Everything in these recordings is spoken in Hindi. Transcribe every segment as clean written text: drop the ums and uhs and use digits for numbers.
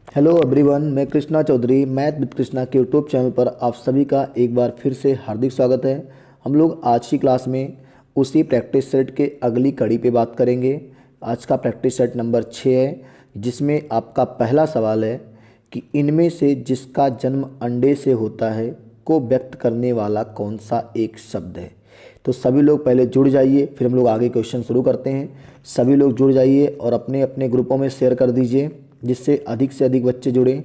हेलो एवरीवन, मैं कृष्णा चौधरी मैथ विद कृष्णा के यूट्यूब चैनल पर आप सभी का एक बार फिर से हार्दिक स्वागत है। हम लोग आज की क्लास में उसी प्रैक्टिस सेट के अगली कड़ी पे बात करेंगे। आज का प्रैक्टिस सेट नंबर 6 है, जिसमें आपका पहला सवाल है कि इनमें से जिसका जन्म अंडे से होता है को व्यक्त करने वाला कौन सा एक शब्द है। तो सभी लोग पहले जुड़ जाइए, फिर हम लोग आगे क्वेश्चन शुरू करते हैं। सभी लोग जुड़ जाइए और अपने अपने ग्रुपों में शेयर कर दीजिए जिससे अधिक से अधिक बच्चे जुड़ें।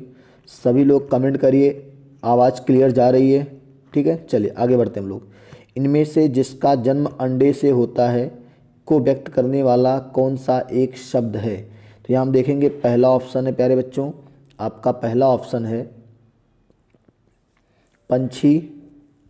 सभी लोग कमेंट करिए, आवाज़ क्लियर जा रही है? ठीक है, चलिए आगे बढ़ते हैं हम लोग। इनमें से जिसका जन्म अंडे से होता है को व्यक्त करने वाला कौन सा एक शब्द है। तो यहाँ हम देखेंगे, पहला ऑप्शन है प्यारे बच्चों, आपका पहला ऑप्शन है पंछी,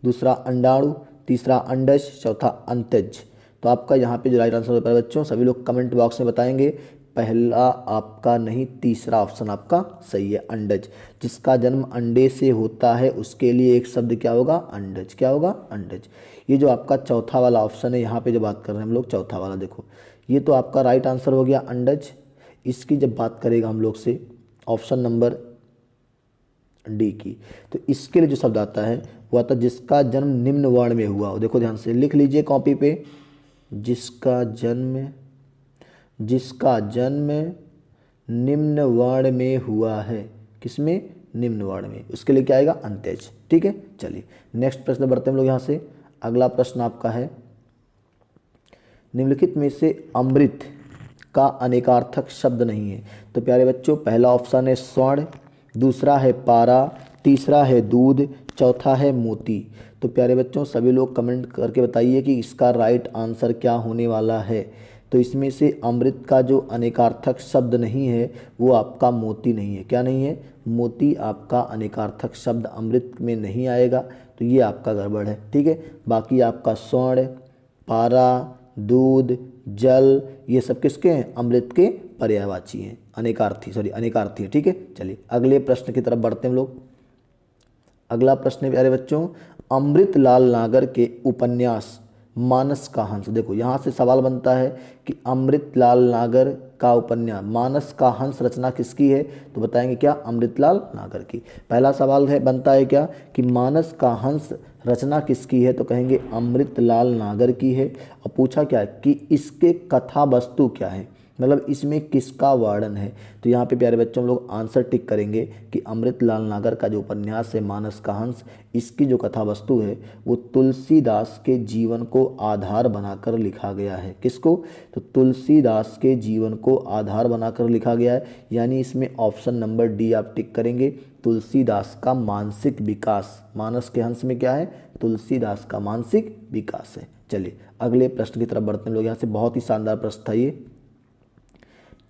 दूसरा अंडाणु, तीसरा अंडज, चौथा अंतज। तो आपका यहाँ पे जो राइट आंसर होता है बच्चों, सभी लोग कमेंट बॉक्स में बताएंगे। पहला आपका नहीं, तीसरा ऑप्शन आपका सही है, अंडज। जिसका जन्म अंडे से होता है उसके लिए एक शब्द क्या होगा? अंडज। क्या होगा? अंडज। ये जो आपका चौथा वाला ऑप्शन है, यहाँ पे जो बात कर रहे हैं हम लोग, चौथा वाला देखो, ये तो आपका राइट आंसर हो गया अंडज। इसकी जब बात करेगा हम लोग से ऑप्शन नंबर डी की, तो इसके लिए जो शब्द आता है वो आता है जिसका जन्म निम्न वर्ण में हुआ हो। देखो ध्यान से लिख लीजिए कॉपी पे, जिसका जन्म निम्न वर्ण में हुआ है। किसमें? निम्न वर्ण में। उसके लिए क्या आएगा? अंत्यज। ठीक है, चलिए नेक्स्ट प्रश्न बढ़ते हैं हम लोग यहाँ से। अगला प्रश्न आपका है, निम्नलिखित में से अमृत का अनेकार्थक शब्द नहीं है। तो प्यारे बच्चों, पहला ऑप्शन है स्वर्ण, दूसरा है पारा, तीसरा है दूध, चौथा है मोती। तो प्यारे बच्चों, सभी लोग कमेंट करके बताइए कि इसका राइट आंसर क्या होने वाला है। तो इसमें से अमृत का जो अनेकार्थक शब्द नहीं है वो आपका मोती नहीं है। क्या नहीं है? मोती आपका अनेकार्थक शब्द अमृत में नहीं आएगा, तो ये आपका गड़बड़ है। ठीक है, बाकी आपका स्वर्ण, पारा, दूध, जल, ये सब किसके हैं? अमृत के पर्यायवाची हैं, अनेकार्थी है। ठीक है, चलिए अगले प्रश्न की तरफ बढ़ते हैं हम लोग। अगला प्रश्न है प्यारे बच्चों, अमृतलाल नागर के उपन्यास मानस का हंस। देखो यहाँ से सवाल बनता है कि अमृतलाल नागर का उपन्यास मानस का हंस रचना किसकी है। तो बताएंगे क्या? अमृतलाल नागर की। पहला सवाल है बनता है क्या कि मानस का हंस रचना किसकी है, तो कहेंगे अमृतलाल नागर की है। और पूछा क्या है कि इसके कथा वस्तु क्या है, मतलब इसमें किसका वर्णन है। तो यहाँ पे प्यारे बच्चों हम लोग आंसर टिक करेंगे कि अमृतलाल नागर का जो उपन्यास है मानस का हंस, इसकी जो कथा वस्तु है वो तुलसीदास के जीवन को आधार बनाकर लिखा गया है। किसको? तो तुलसीदास के जीवन को आधार बनाकर लिखा गया है। यानी इसमें ऑप्शन नंबर डी आप टिक करेंगे, तुलसीदास का मानसिक विकास। मानस के हंस में क्या है? तुलसीदास का मानसिक विकास है। चलिए अगले प्रश्न की तरफ बढ़ते हैं लोग। यहाँ से बहुत ही शानदार प्रश्न था ये,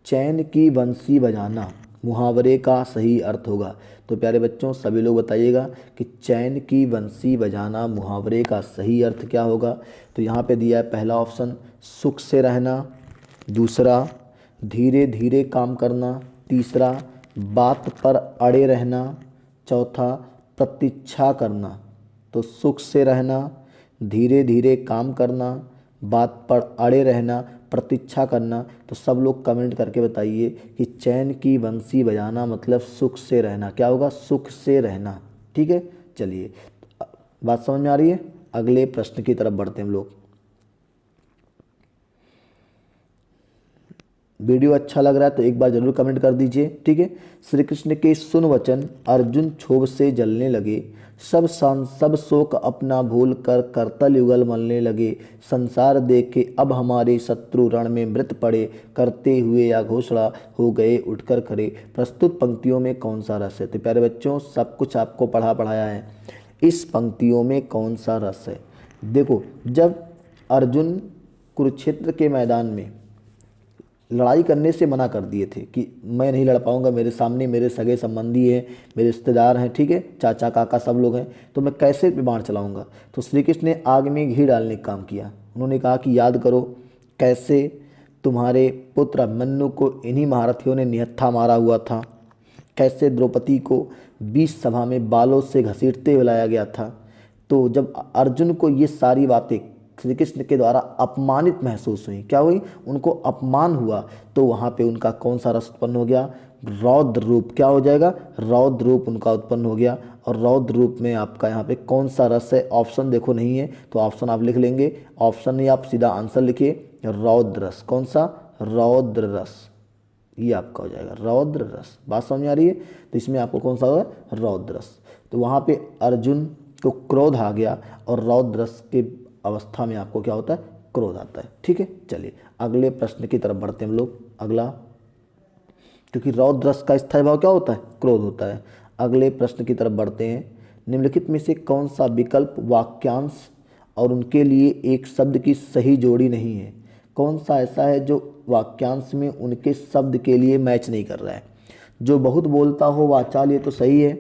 चैन की बंसी बजाना मुहावरे का सही अर्थ होगा। तो प्यारे बच्चों सभी लोग बताइएगा कि चैन की बंसी बजाना मुहावरे का सही अर्थ क्या होगा। तो यहाँ पे दिया है पहला ऑप्शन सुख से रहना, दूसरा धीरे धीरे काम करना, तीसरा बात पर अड़े रहना, चौथा प्रतीक्षा करना। तो सुख से रहना, धीरे धीरे काम करना, बात पर अड़े रहना, प्रतीक्षा करना। तो सब लोग कमेंट करके बताइए कि चैन की बंसी बजाना मतलब सुख से रहना। क्या होगा? सुख से रहना। ठीक है, चलिए बात समझ में आ रही है? अगले प्रश्न की तरफ बढ़ते हैं हम लोग। वीडियो अच्छा लग रहा है तो एक बार जरूर कमेंट कर दीजिए। ठीक है, श्री कृष्ण के सुन वचन अर्जुन क्षोभ से जलने लगे, सब शोक अपना भूल कर करतल युगल मलने लगे, संसार देखे अब हमारे शत्रु रण में मृत पड़े, करते हुए या घोषणा हो गए उठकर खड़े। प्रस्तुत पंक्तियों में कौन सा रस है? तो प्यारे बच्चों सब कुछ आपको पढ़ाया है, इस पंक्तियों में कौन सा रस है? देखो, जब अर्जुन कुरुक्षेत्र के मैदान में लड़ाई करने से मना कर दिए थे कि मैं नहीं लड़ पाऊंगा, मेरे सामने मेरे सगे संबंधी हैं, मेरे रिश्तेदार हैं, ठीक है, चाचा काका सब लोग हैं, तो मैं कैसे बाण चलाऊंगा। तो श्री कृष्ण ने आग में घी डालने का काम किया। उन्होंने कहा कि याद करो कैसे तुम्हारे पुत्र अभिमन्यु को इन्हीं महारथियों ने निहत्था मारा हुआ था, कैसे द्रौपदी को 20 सभा में बालों से घसीटते हुए लाया गया था। तो जब अर्जुन को ये सारी बातें श्री कृष्ण के द्वारा अपमानित महसूस हुई, क्या हुई? उनको अपमान हुआ, तो वहाँ पे उनका कौन सा रस उत्पन्न हो गया? रौद्र रूप, क्या हो जाएगा, रौद्र रूप उनका उत्पन्न हो गया। और रौद्र रूप में आपका यहाँ पे कौन सा रस है, ऑप्शन देखो नहीं है तो ऑप्शन आप लिख लेंगे, ऑप्शन नहीं आप सीधा आंसर लिखिए, रौद्र रस। कौन सा, रौद्र रस, ये आपका हो जाएगा रौद्र रस। बात समझ आ रही है, तो इसमें आपको कौन सा होगा, रौद्र रस। तो वहाँ पे अर्जुन को क्रोध आ गया और रौद्र रस के अवस्था में आपको क्या होता है, क्रोध आता है। ठीक है, चलिए अगले प्रश्न की तरफ बढ़ते हैं हम लोग। अगला, क्योंकि रौद्र रस का स्थायी भाव क्या होता है, क्रोध होता है। अगले प्रश्न की तरफ बढ़ते हैं। निम्नलिखित में से कौन सा विकल्प वाक्यांश और उनके लिए एक शब्द की सही जोड़ी नहीं है। कौन सा ऐसा है जो वाक्यांश में उनके शब्द के लिए मैच नहीं कर रहा है। जो बहुत बोलता हो वाचाल, ये तो सही है।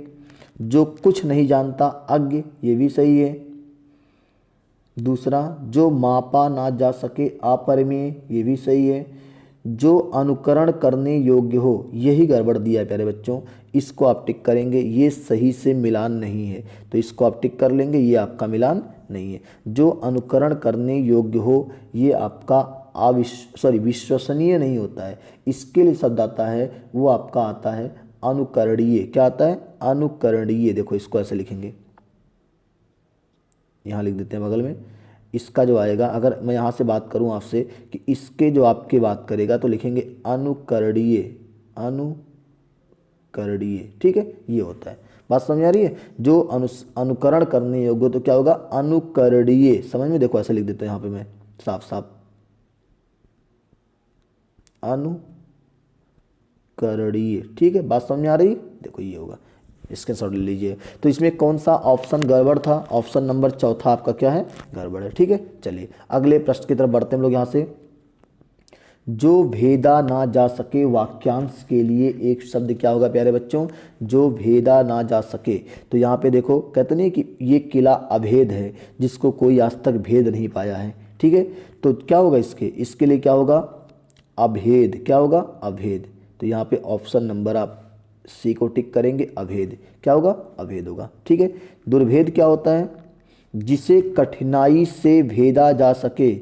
जो कुछ नहीं जानता अज्ञ, ये भी सही है। दूसरा, जो मापा ना जा सके अपरिमेय, ये भी सही है। जो अनुकरण करने योग्य हो, यही गड़बड़ दिया है प्यारे बच्चों, इसको आप टिक करेंगे, ये सही से मिलान नहीं है, तो इसको आप टिक कर लेंगे, ये आपका मिलान नहीं है। जो अनुकरण करने योग्य हो, ये आपका विश्वसनीय नहीं होता है, इसके लिए शब्द आता है, वो आपका आता है अनुकरणीय। क्या आता है, अनुकरणीय। देखो इसको ऐसे लिखेंगे, यहाँ लिख देते हैं बगल में। इसका जो आएगा, अगर मैं यहाँ से बात करूँ आपसे कि इसके जो आपके बात करेगा तो लिखेंगे अनुकरणीय, अनुकरणीय। ठीक है, ये होता है। बात समझ आ रही है। जो अनुकरण करने योग्य तो क्या होगा, अनुकरणीय। समझ में, देखो ऐसे लिख देते हैं यहाँ पे मैं साफ साफ, अनुकरणीय। ठीक है, बात समझ आ रही है। देखो ये होगा, स्क्रीनशॉट ले लीजिए। तो इसमें कौन सा ऑप्शन गड़बड़ था, ऑप्शन नंबर चौथा आपका क्या है, गड़बड़ है। ठीक है, चलिए अगले प्रश्न की तरफ बढ़ते हैं हम लोग। यहाँ से, जो भेदा ना जा सके वाक्यांश के लिए एक शब्द क्या होगा प्यारे बच्चों, जो भेदा ना जा सके। तो यहाँ पे देखो, कहते नहीं कि ये किला अभेद है, जिसको कोई आज तक भेद नहीं पाया है। ठीक है, तो क्या होगा इसके लिए क्या होगा, अभेद। क्या होगा, अभेद। तो यहाँ पे ऑप्शन नंबर आप सी को टिक करेंगे, अभेद। क्या होगा, अभेद होगा। ठीक है, दुर्भेद क्या होता है, जिसे कठिनाई से भेदा जा सके,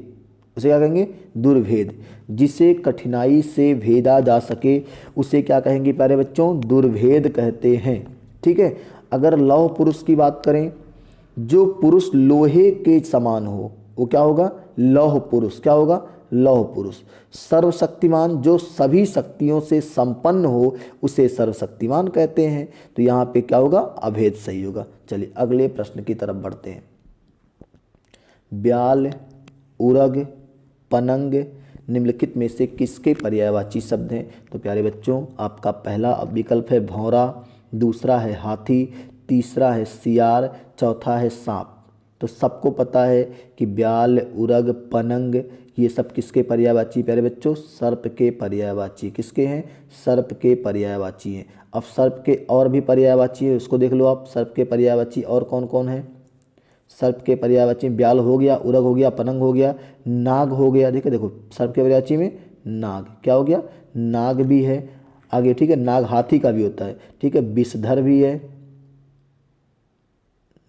उसे क्या कहेंगे, दुर्भेद। जिसे कठिनाई से भेदा जा सके उसे क्या कहेंगे प्यारे बच्चों, दुर्भेद कहते हैं। ठीक है, अगर लौह पुरुष की बात करें, जो पुरुष लोहे के समान हो वो क्या होगा, लौह पुरुष। क्या होगा, लौह पुरुष। सर्वशक्तिमान, जो सभी शक्तियों से संपन्न हो उसे सर्वशक्तिमान कहते हैं। तो यहाँ पे क्या होगा, अभेद सही होगा। चलिए अगले प्रश्न की तरफ बढ़ते हैं। ब्याल, उरग, पनंग निम्नलिखित में से किसके पर्यायवाची शब्द हैं। तो प्यारे बच्चों, आपका पहला विकल्प है भौरा, दूसरा है हाथी, तीसरा है सियार, चौथा है सांप। तो सबको पता है कि ब्याल, उरग, पनंग ये सब किसके पर्यायवाची प्यारे बच्चों, सर्प के पर्यायवाची। किसके हैं, सर्प के पर्यायवाची हैं। अब सर्प के और भी पर्यायवाची है, उसको देख लो आप। सर्प के पर्यायवाची और कौन कौन है, सर्प के पर्यायवाची ब्याल हो गया, उरग हो गया, पनंग हो गया, नाग हो गया। देखो देखो सर्प के पर्यायवाची में नाग, क्या हो गया, नाग भी है आगे। ठीक है, नाग हाथी का भी होता है। ठीक है, विषधर भी है,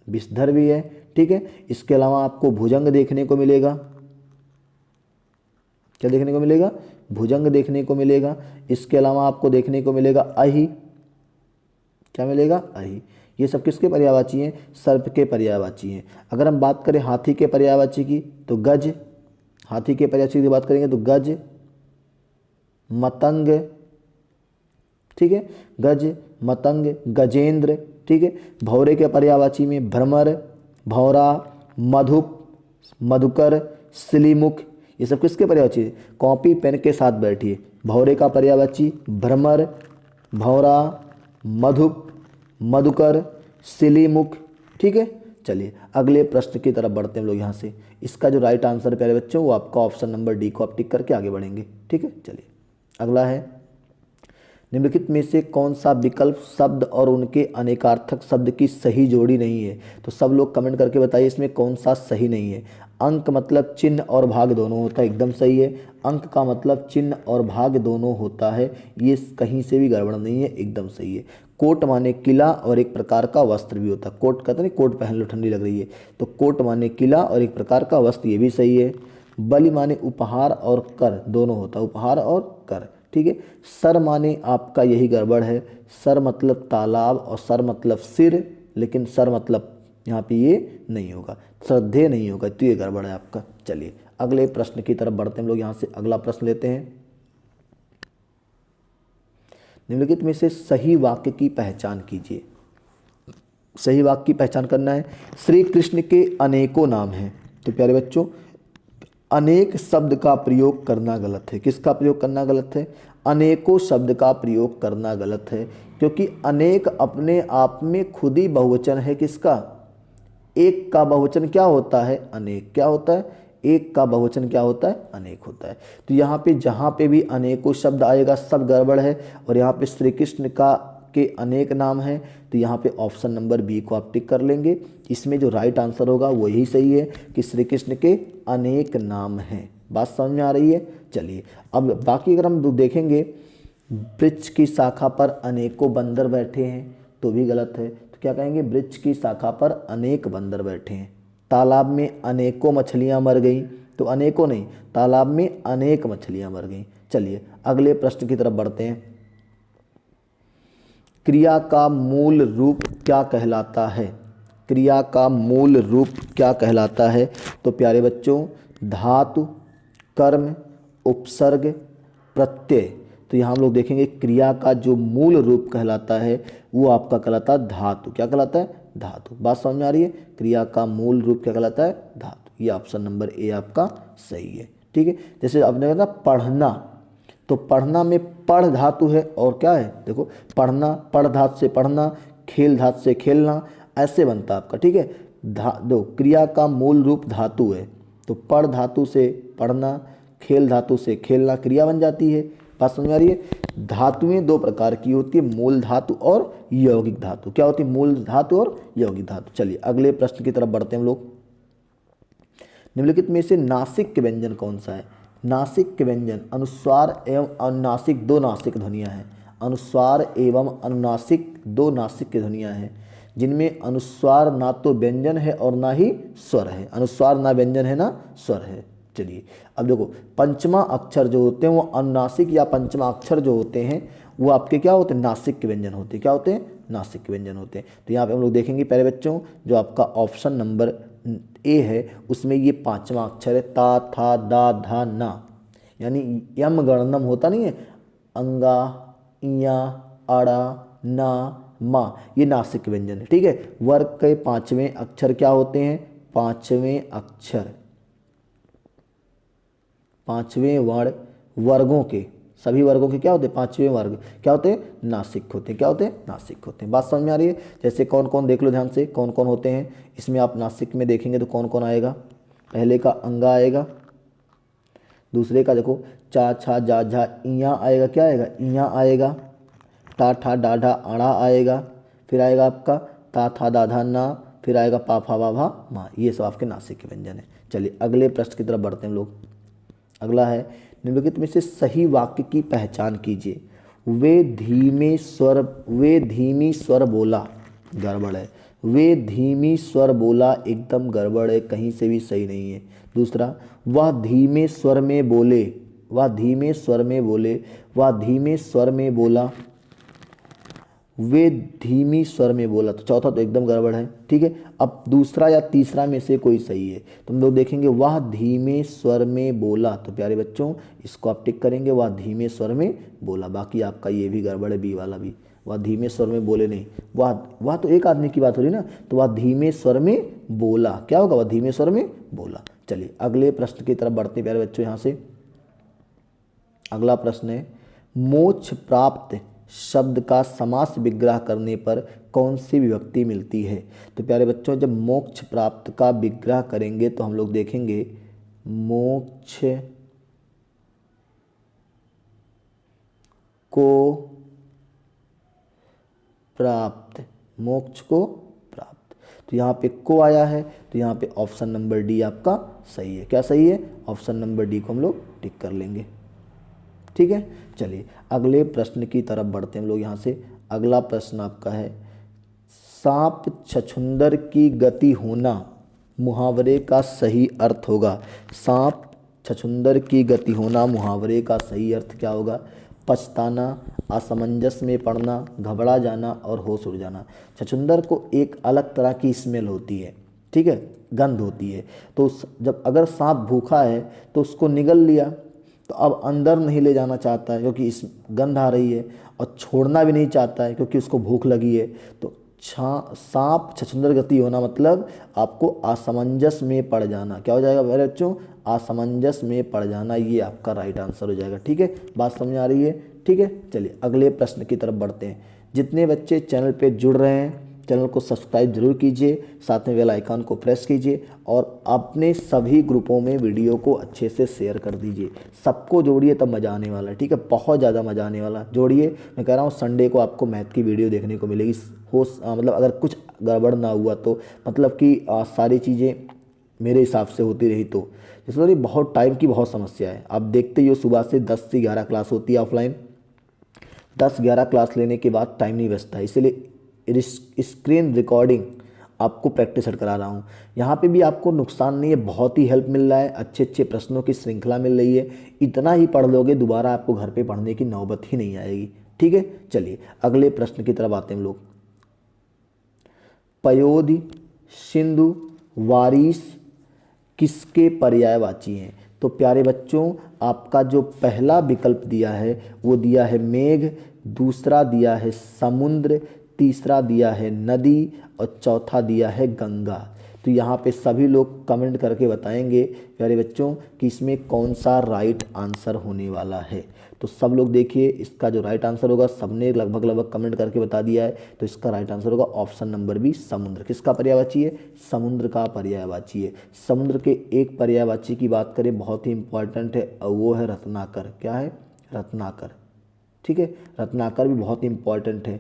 विषधर भी है। ठीक है, इसके अलावा आपको भुजंग देखने को मिलेगा। क्या देखने को मिलेगा, भुजंग देखने को मिलेगा। इसके अलावा आपको देखने को मिलेगा अहि। क्या मिलेगा, अहि। ये सब किसके पर्यायवाची हैं, सर्प के पर्यायवाची हैं। अगर हम बात करें हाथी के पर्यायवाची की तो गज, हाथी के पर्यायवाची की बात करेंगे तो गज, मतंग। ठीक है, गज, मतंग, गजेंद्र। ठीक है, भौरे के पर्यायवाची में भ्रमर, भौरा, मधुप, मधुकर, सिलीमुख। ये सब किसके पर्यायवाची है, कॉपी पेन के साथ बैठिए। भौरे का पर्यायवाची भ्रमर, भौरा, मधुप, मधुकर, सिलीमुख। ठीक है, चलिए अगले प्रश्न की तरफ बढ़ते हैं हम लोग। यहाँ से इसका जो राइट आंसर है प्यारे बच्चों, वो आपका ऑप्शन नंबर डी को आप टिक करके आगे बढ़ेंगे। ठीक है, चलिए अगला है, निम्नलिखित में से कौन सा विकल्प शब्द और उनके अनेकार्थक शब्द की सही जोड़ी नहीं है। तो सब लोग कमेंट करके बताइए इसमें कौन सा सही नहीं है। अंक मतलब चिन्ह और भाग दोनों होता है, एकदम सही है। अंक का मतलब चिन्ह और भाग दोनों होता है, ये कहीं से भी गड़बड़ नहीं है, एकदम सही है। कोट माने किला और एक प्रकार का वस्त्र भी होता है। कोट कहते नहीं, कोट पहन लो ठंडी लग रही है, तो कोट माने किला और एक प्रकार का वस्त्र, ये भी सही है। बलि माने उपहार और कर दोनों होता है, उपहार और कर। ठीक है। सर माने आपका यही गड़बड़ है, सर मतलब तालाब और सर मतलब सिर, लेकिन सर मतलब यहाँ पे ये नहीं होगा, श्रद्धेय नहीं होगा, तो ये गड़बड़ है आपका। चलिए अगले प्रश्न की तरफ बढ़ते हैं हम लोग। यहाँ से अगला प्रश्न लेते हैं। निम्नलिखित में से सही वाक्य की पहचान कीजिए। सही वाक्य की पहचान करना है। श्री कृष्ण के अनेकों नाम हैं, तो प्यारे बच्चों अनेक शब्द का प्रयोग करना गलत है। किसका प्रयोग करना गलत है? अनेकों शब्द का प्रयोग करना गलत है, क्योंकि अनेक अपने आप में खुद ही बहुवचन है। किसका? एक का बहुवचन क्या होता है? अनेक। क्या होता है? एक का बहुवचन क्या होता है? अनेक होता है। तो यहाँ पे जहाँ पे भी अनेकों शब्द आएगा सब गड़बड़ है। और यहाँ पे श्री कृष्ण का के अनेक नाम हैं, तो यहाँ पे ऑप्शन नंबर बी को आप टिक कर लेंगे। इसमें जो राइट आंसर होगा वो यही सही है कि श्री कृष्ण के अनेक नाम हैं। बात समझ में आ रही है? चलिए अब बाकी अगर हम देखेंगे, वृक्ष की शाखा पर अनेकों बंदर बैठे हैं, तो भी गलत है। तो क्या कहेंगे? वृक्ष की शाखा पर अनेक बंदर बैठे हैं। तालाब में अनेकों मछलियां मर गईं, तो अनेकों नहीं, तालाब में अनेक मछलियां मर गईं। चलिए अगले प्रश्न की तरफ बढ़ते हैं। क्रिया का मूल रूप क्या कहलाता है? क्रिया का मूल रूप क्या कहलाता है? तो प्यारे बच्चों धातु, कर्म, उपसर्ग, प्रत्यय। तो यहाँ हम लोग देखेंगे क्रिया का जो मूल रूप कहलाता है वो आपका कहलाता है धातु। क्या कहलाता है? धातु। बात समझ में आ रही है? क्रिया का मूल रूप क्या कहलाता है? धातु। ये ऑप्शन नंबर ए आपका सही है। ठीक है। जैसे आपने कहा पढ़ना, तो पढ़ना में पढ़ धातु है और क्या है? देखो पढ़ना, पढ़ धातु से पढ़ना, खेल धातु से खेलना, ऐसे बनता है आपका। ठीक है। दो क्रिया का मूल रूप धातु है, तो पढ़ धातु से पढ़ना, खेल धातु से खेलना क्रिया बन जाती है। बात समझ में आ रही है? धातुएं दो प्रकार की होती है, मूल धातु और यौगिक धातु। क्या होती है? मूल धातु और यौगिक धातु। चलिए अगले प्रश्न की तरफ बढ़ते हैं हम लोग। निम्नलिखित में से नासिक व्यंजन कौन सा है? नासिक व्यंजन अनुस्वार एवं अनुनासिक, दो नासिक ध्वनियाँ हैं। अनुस्वार एवं अनुनासिक दो नासिक की ध्वनियाँ हैं, जिनमें अनुस्वार ना तो व्यंजन है और ना ही स्वर है। अनुस्वार ना व्यंजन है ना स्वर है। चलिए अब देखो पंचमा अक्षर जो होते हैं वो अनुनासिक या पंचमा अक्षर जो होते हैं वो आपके क्या होते हैं? नासिक के व्यंजन होते हैं। क्या होते हैं? नासिक के व्यंजन होते हैं। तो यहाँ पे हम लोग देखेंगे पहले बच्चों, जो आपका ऑप्शन नंबर ए है उसमें ये पांचवा अक्षर है, ता, था, दा, धा, ना, यानी यम गणनम होता नहीं है, अंगा, इया, अड़ा, ना, मा, ये नासिक व्यंजन है। ठीक है। वर्ग के पांचवें अक्षर क्या होते हैं? पांचवें अक्षर, पांचवें वर्ण वर्गों के, सभी वर्गों के क्या होते हैं? पांचवें वर्ग क्या होते हैं? नासिक होते हैं। क्या होते हैं? नासिक होते हैं। बात समझ में आ रही है? जैसे कौन कौन देख लो ध्यान से, कौन कौन होते हैं इसमें। आप नासिक में देखेंगे तो कौन कौन आएगा? पहले का अंगा आएगा, दूसरे का देखो चा, छा, जा, झा, इया आएगा। क्या आएगा? इया आएगा। टा, ठा, डा, ढा, आड़ा आएगा। फिर आएगा आपका ता, था, दा, धा, ना, फिर आएगा पा, फा, वा, भा, मा। ये सब आपके नासिक के व्यंजन है। चलिए अगले प्रश्न की तरफ बढ़ते हैं हम लोग। अगला है निम्नलिखित में से सही वाक्य की पहचान कीजिए। वे धीमी स्वर बोला, गड़बड़ है। वे धीमी स्वर बोला, एकदम गड़बड़ है, कहीं से भी सही नहीं है। दूसरा, वह धीमे स्वर में बोले, वह धीमे स्वर में बोले, वह धीमे स्वर में बोला, वे धीमी स्वर में बोला। तो चौथा तो एकदम गड़बड़ है। ठीक है। अब दूसरा या तीसरा में से कोई सही है, तो हम लोग देखेंगे वह धीमे स्वर में बोला। तो प्यारे बच्चों इसको आप टिक करेंगे, वह धीमे स्वर में बोला। बाकी आपका ये भी गड़बड़ है, बी वाला भी। वह धीमे स्वर में बोले नहीं, वह तो एक आदमी की बात हो रही ना, तो वह धीमे स्वर में बोला। क्या होगा? वह धीमे स्वर में बोला। चलिए अगले प्रश्न की तरफ बढ़ते हैं प्यारे बच्चों। यहाँ से अगला प्रश्न है, मोक्ष प्राप्त शब्द का समास विग्रह करने पर कौन सी विभक्ति मिलती है? तो प्यारे बच्चों जब मोक्ष प्राप्त का विग्रह करेंगे तो हम लोग देखेंगे मोक्ष को प्राप्त, मोक्ष को प्राप्त। तो यहाँ पे को आया है, तो यहाँ पे ऑप्शन नंबर डी आपका सही है। क्या सही है? ऑप्शन नंबर डी को हम लोग टिक कर लेंगे। ठीक है। चलिए अगले प्रश्न की तरफ बढ़ते हैं हम लोग। यहाँ से अगला प्रश्न आपका है, सांप छछूंदर की गति होना मुहावरे का सही अर्थ होगा। सांप छछूंदर की गति होना मुहावरे का सही अर्थ क्या होगा? पछताना, असमंजस में पड़ना, घबरा जाना और होश उड़ जाना। छछूंदर को एक अलग तरह की स्मेल होती है, ठीक है, गंध होती है। तो जब अगर सांप भूखा है तो उसको निगल लिया तो अब अंदर नहीं ले जाना चाहता है क्योंकि इस गंध आ रही है, और छोड़ना भी नहीं चाहता है क्योंकि उसको भूख लगी है। तो सांप छछूंदर गति होना मतलब आपको असमंजस में पड़ जाना। क्या हो जाएगा मेरे बच्चों? असमंजस में पड़ जाना, ये आपका राइट आंसर हो जाएगा। ठीक है, बात समझ आ रही है? ठीक है, चलिए अगले प्रश्न की तरफ बढ़ते हैं। जितने बच्चे चैनल पे जुड़ रहे हैं चैनल को सब्सक्राइब जरूर कीजिए, साथ में बेल आइकन को प्रेस कीजिए और अपने सभी ग्रुपों में वीडियो को अच्छे से शेयर कर दीजिए। सबको जोड़िए तब मज़ा आने वाला है। ठीक है, बहुत ज़्यादा मज़ा आने वाला। जोड़िए, मैं कह रहा हूँ संडे को आपको मैथ की वीडियो देखने को मिलेगी। मतलब अगर कुछ गड़बड़ ना हुआ तो, मतलब कि सारी चीज़ें मेरे हिसाब से होती रही तो, जैसे बहुत टाइम की बहुत समस्या है। आप देखते ही हो सुबह से 10 से 11 क्लास होती है ऑफलाइन, 10-11 क्लास लेने के बाद टाइम नहीं बचता, इसलिए स्क्रीन रिकॉर्डिंग आपको प्रैक्टिस करा रहा हूँ। यहाँ पे भी आपको नुकसान नहीं है, बहुत ही हेल्प मिल रहा है, अच्छे अच्छे प्रश्नों की श्रृंखला मिल रही है। इतना ही पढ़ लोगे दोबारा आपको घर पे पढ़ने की नौबत ही नहीं आएगी। ठीक है, चलिए अगले प्रश्न की तरफ आते हैं हम लोग। पयोधि, सिंधु, वारिस किसके पर्यायवाची हैं? तो प्यारे बच्चों, आपका जो पहला विकल्प दिया है वो दिया है मेघ, दूसरा दिया है समुद्र, तीसरा दिया है नदी और चौथा दिया है गंगा। तो यहाँ पे सभी लोग कमेंट करके बताएंगे प्यारे बच्चों कि इसमें कौन सा राइट आंसर होने वाला है। तो सब लोग देखिए, इसका जो राइट आंसर होगा, सबने लगभग कमेंट करके बता दिया है। तो इसका राइट आंसर होगा ऑप्शन नंबर बी, समुद्र। किसका पर्यायवाची है? समुद्र का पर्यायवाची है। समुद्र के एक पर्यायवाची की बात करें, बहुत ही इंपॉर्टेंट है, और वो है रत्नाकर। क्या है? रत्नाकर। ठीक है, रत्नाकर भी बहुत इंपॉर्टेंट है।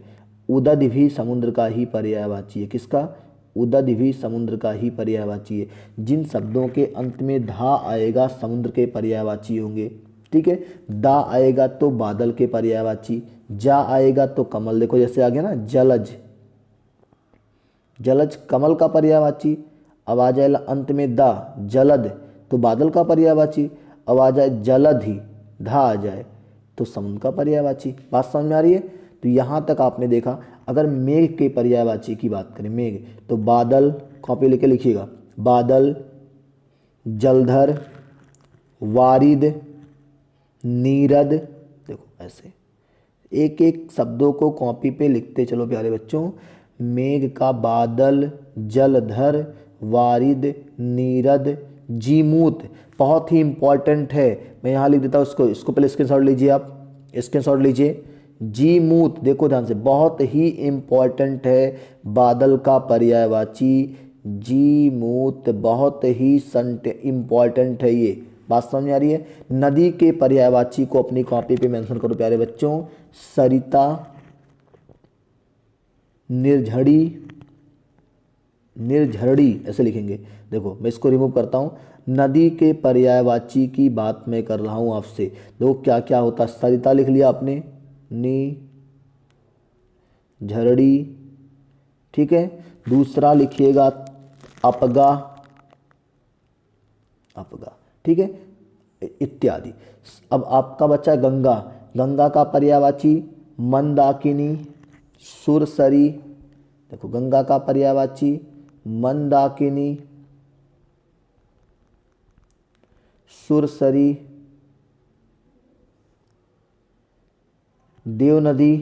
उदध भी समुद्र का ही पर्यायवाची है। किसका? उदध भी समुद्र का ही पर्यायवाची है। जिन शब्दों के अंत में धा आएगा समुद्र के पर्यायवाची होंगे। ठीक है, दा आएगा तो बादल के पर्यायवाची, जा आएगा तो कमल। देखो जैसे आ गया ना जलज, जलज कमल का पर्यायवाची। अब आ जाए अंत में दा, जलद, तो बादल का पर्यायवाची। अब आ जाए जलधि, धा आ जाए तो समुद्र का पर्यायवाची। बात समझ में आ रही है? तो यहाँ तक आपने देखा। अगर मेघ के पर्यायवाची की बात करें, मेघ, तो बादल, कॉपी लेके लिखिएगा, बादल, जलधर, वारिद, नीरद। देखो ऐसे एक एक शब्दों को कॉपी पे लिखते चलो प्यारे बच्चों। मेघ का बादल, जलधर, वारिद, नीरद, जीमूत। बहुत ही इंपॉर्टेंट है, मैं यहाँ लिख देता हूँ इसको पहले स्क्रीनशॉट लीजिए, आप स्क्रीनशॉट लीजिए। जीमूत, देखो ध्यान से, बहुत ही इंपॉर्टेंट है, बादल का पर्यायवाची जीमूत, बहुत ही इंपॉर्टेंट है ये। बात समझ में आ रही है? नदी के पर्यायवाची को अपनी कॉपी पे मेंशन करो प्यारे बच्चों। सरिता, निर्झड़ी, निर्झड़ी ऐसे लिखेंगे। देखो मैं इसको रिमूव करता हूँ। नदी के पर्यायवाची की बात मैं कर रहा हूँ आपसे। देखो क्या क्या होता है। सरिता लिख लिया आपने, नी झरड़ी। ठीक है, दूसरा लिखिएगा अपगा, अपगा। ठीक है, इत्यादि। अब आपका बचा है गंगा। गंगा का पर्यायवाची मंदाकिनी, सुरसरी। देखो गंगा का पर्यायवाची मंदाकिनी, सुरसरी, देवनदी,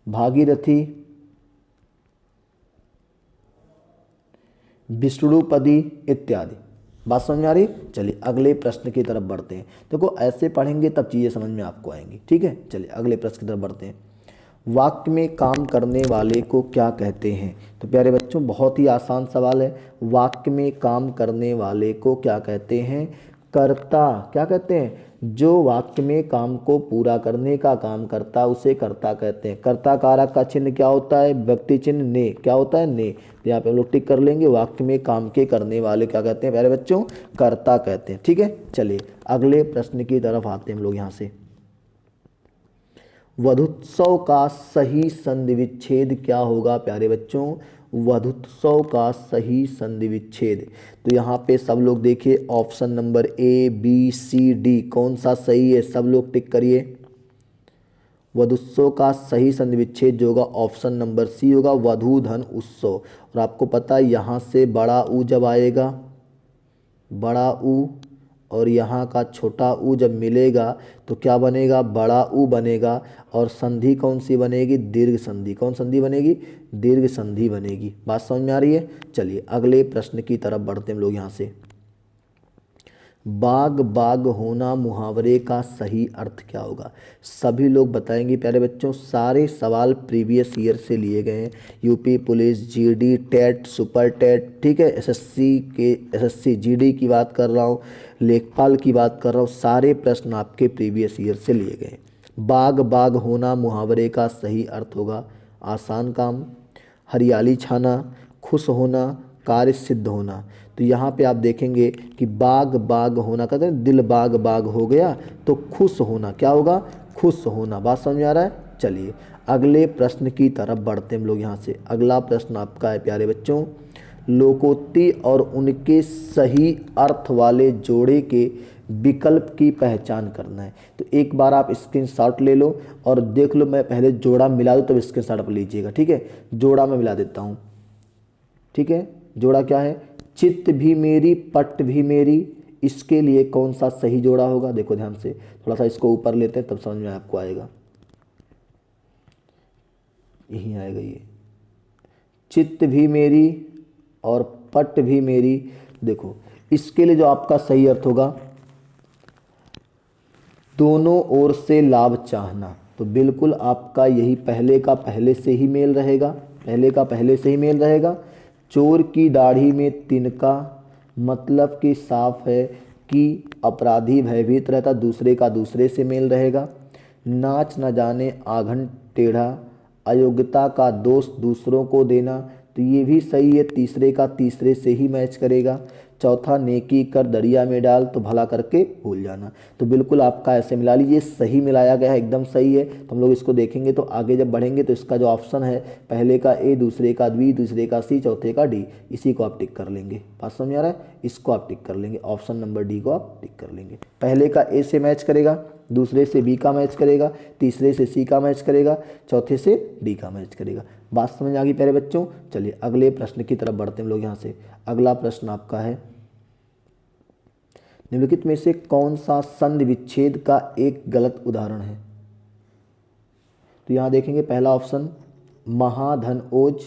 भागीरथी, विष्णुपदी इत्यादि। बात समझ में आ रही? चलिए अगले प्रश्न की तरफ बढ़ते हैं। देखो ऐसे पढ़ेंगे तब चीज़ें समझ में आपको आएंगी। ठीक है, चलिए अगले प्रश्न की तरफ बढ़ते हैं। वाक्य में काम करने वाले को क्या कहते हैं? तो प्यारे बच्चों बहुत ही आसान सवाल है। वाक्य में काम करने वाले को क्या कहते हैं? कर्ता। क्या कहते हैं? जो वाक्य में काम को पूरा करने का काम करता उसे कर्ता कहते हैं। कर्ता कारक का चिन्ह क्या होता है? व्यक्ति चिन्ह ने। क्या होता है? ने। तो यहाँ पे हम लोग टिक कर लेंगे। वाक्य में काम के करने वाले क्या कहते हैं प्यारे बच्चों? कर्ता कहते हैं। ठीक है, चलिए अगले प्रश्न की तरफ आते हैं हम लोग। यहाँ से वधूत्सव का सही संधि विच्छेद क्या होगा प्यारे बच्चों? वधुत्सव का सही संधि विच्छेद। तो यहाँ पे सब लोग देखिए option number A B C D कौन सा सही है, सब लोग टिक करिए। वधुत्सव का सही संधि विच्छेद जो होगा ऑप्शन नंबर सी होगा, वधू धन उत्सव। और आपको पता है यहाँ से बड़ा ऊ जब आएगा, बड़ा ऊ और यहाँ का छोटा ऊ जब मिलेगा तो क्या बनेगा, बड़ा ऊ बनेगा। और संधि कौन सी बनेगी, दीर्घ संधि। कौन संधि बनेगी, दीर्घ संधि बनेगी। बात समझ में आ रही है। चलिए अगले प्रश्न की तरफ बढ़ते हैं हम लोग यहाँ से। बाग बाग होना मुहावरे का सही अर्थ क्या होगा, सभी लोग बताएंगे प्यारे बच्चों। सारे सवाल प्रीवियस ईयर से लिए गए हैं, UP police, GD, TET, super TET, ठीक है, एसएससी जीडी की बात कर रहा हूँ, लेखपाल की बात कर रहा हूँ, सारे प्रश्न आपके प्रीवियस ईयर से लिए गए हैं। बाग बाग होना मुहावरे का सही अर्थ होगा आसान काम, हरियाली छाना, खुश होना, कार्य सिद्ध होना। तो यहाँ पे आप देखेंगे कि बाग बाग होना कहते हैं दिल बाग बाग हो गया, तो खुश होना क्या होगा, खुश होना। बात समझ में आ रहा है। चलिए अगले प्रश्न की तरफ बढ़ते हैं हम लोग यहाँ से। अगला प्रश्न आपका है प्यारे बच्चों, लोकोक्ति और उनके सही अर्थ वाले जोड़े के विकल्प की पहचान करना है। तो एक बार आप स्क्रीनशॉट ले लो और देख लो, मैं पहले जोड़ा मिला दूँ तब स्क्रीनशॉट पर लीजिएगा, ठीक है। जोड़ा मैं मिला देता हूँ, ठीक है। जोड़ा क्या है, चित्त भी मेरी पट भी मेरी, इसके लिए कौन सा सही जोड़ा होगा। देखो ध्यान से, थोड़ा सा इसको ऊपर लेते हैं तब समझ में आपको आएगा, यही आएगा ये, चित्त भी मेरी और पट भी मेरी। देखो इसके लिए जो आपका सही अर्थ होगा, दोनों ओर से लाभ चाहना। तो बिल्कुल आपका यही पहले का पहले से ही मेल रहेगा, पहले का पहले से ही मेल रहेगा। चोर की दाढ़ी में तिनका, मतलब कि साफ है कि अपराधी भयभीत रहता, दूसरे का दूसरे से मेल रहेगा। नाच न जाने आंगन टेढ़ा, अयोग्यता का दोष दूसरों को देना, तो ये भी सही है, तीसरे का तीसरे से ही मैच करेगा। चौथा, नेकी कर दरिया में डाल, तो भला करके भूल जाना। तो बिल्कुल आपका ऐसे मिला लीजिए, सही मिलाया गया है, एकदम सही है। तो हम लोग इसको देखेंगे तो आगे जब बढ़ेंगे तो इसका जो ऑप्शन है, पहले का ए, दूसरे का बी, दूसरे का सी, चौथे का डी, इसी को आप टिक कर लेंगे। बात समझ आ रहा है, इसको आप टिक कर लेंगे, ऑप्शन नंबर डी को आप टिक कर लेंगे। पहले का ए से मैच करेगा, दूसरे से बी का मैच करेगा, तीसरे से सी का मैच करेगा, चौथे से डी का मैच करेगा। बात समझ आ गई प्यारे बच्चों। चलिए अगले प्रश्न की तरफ बढ़ते हैं हम लोग यहाँ से। अगला प्रश्न आपका है, निम्नलिखित में से कौन सा संधि विच्छेद का एक गलत उदाहरण है। तो यहाँ देखेंगे पहला ऑप्शन, महाधन ओज,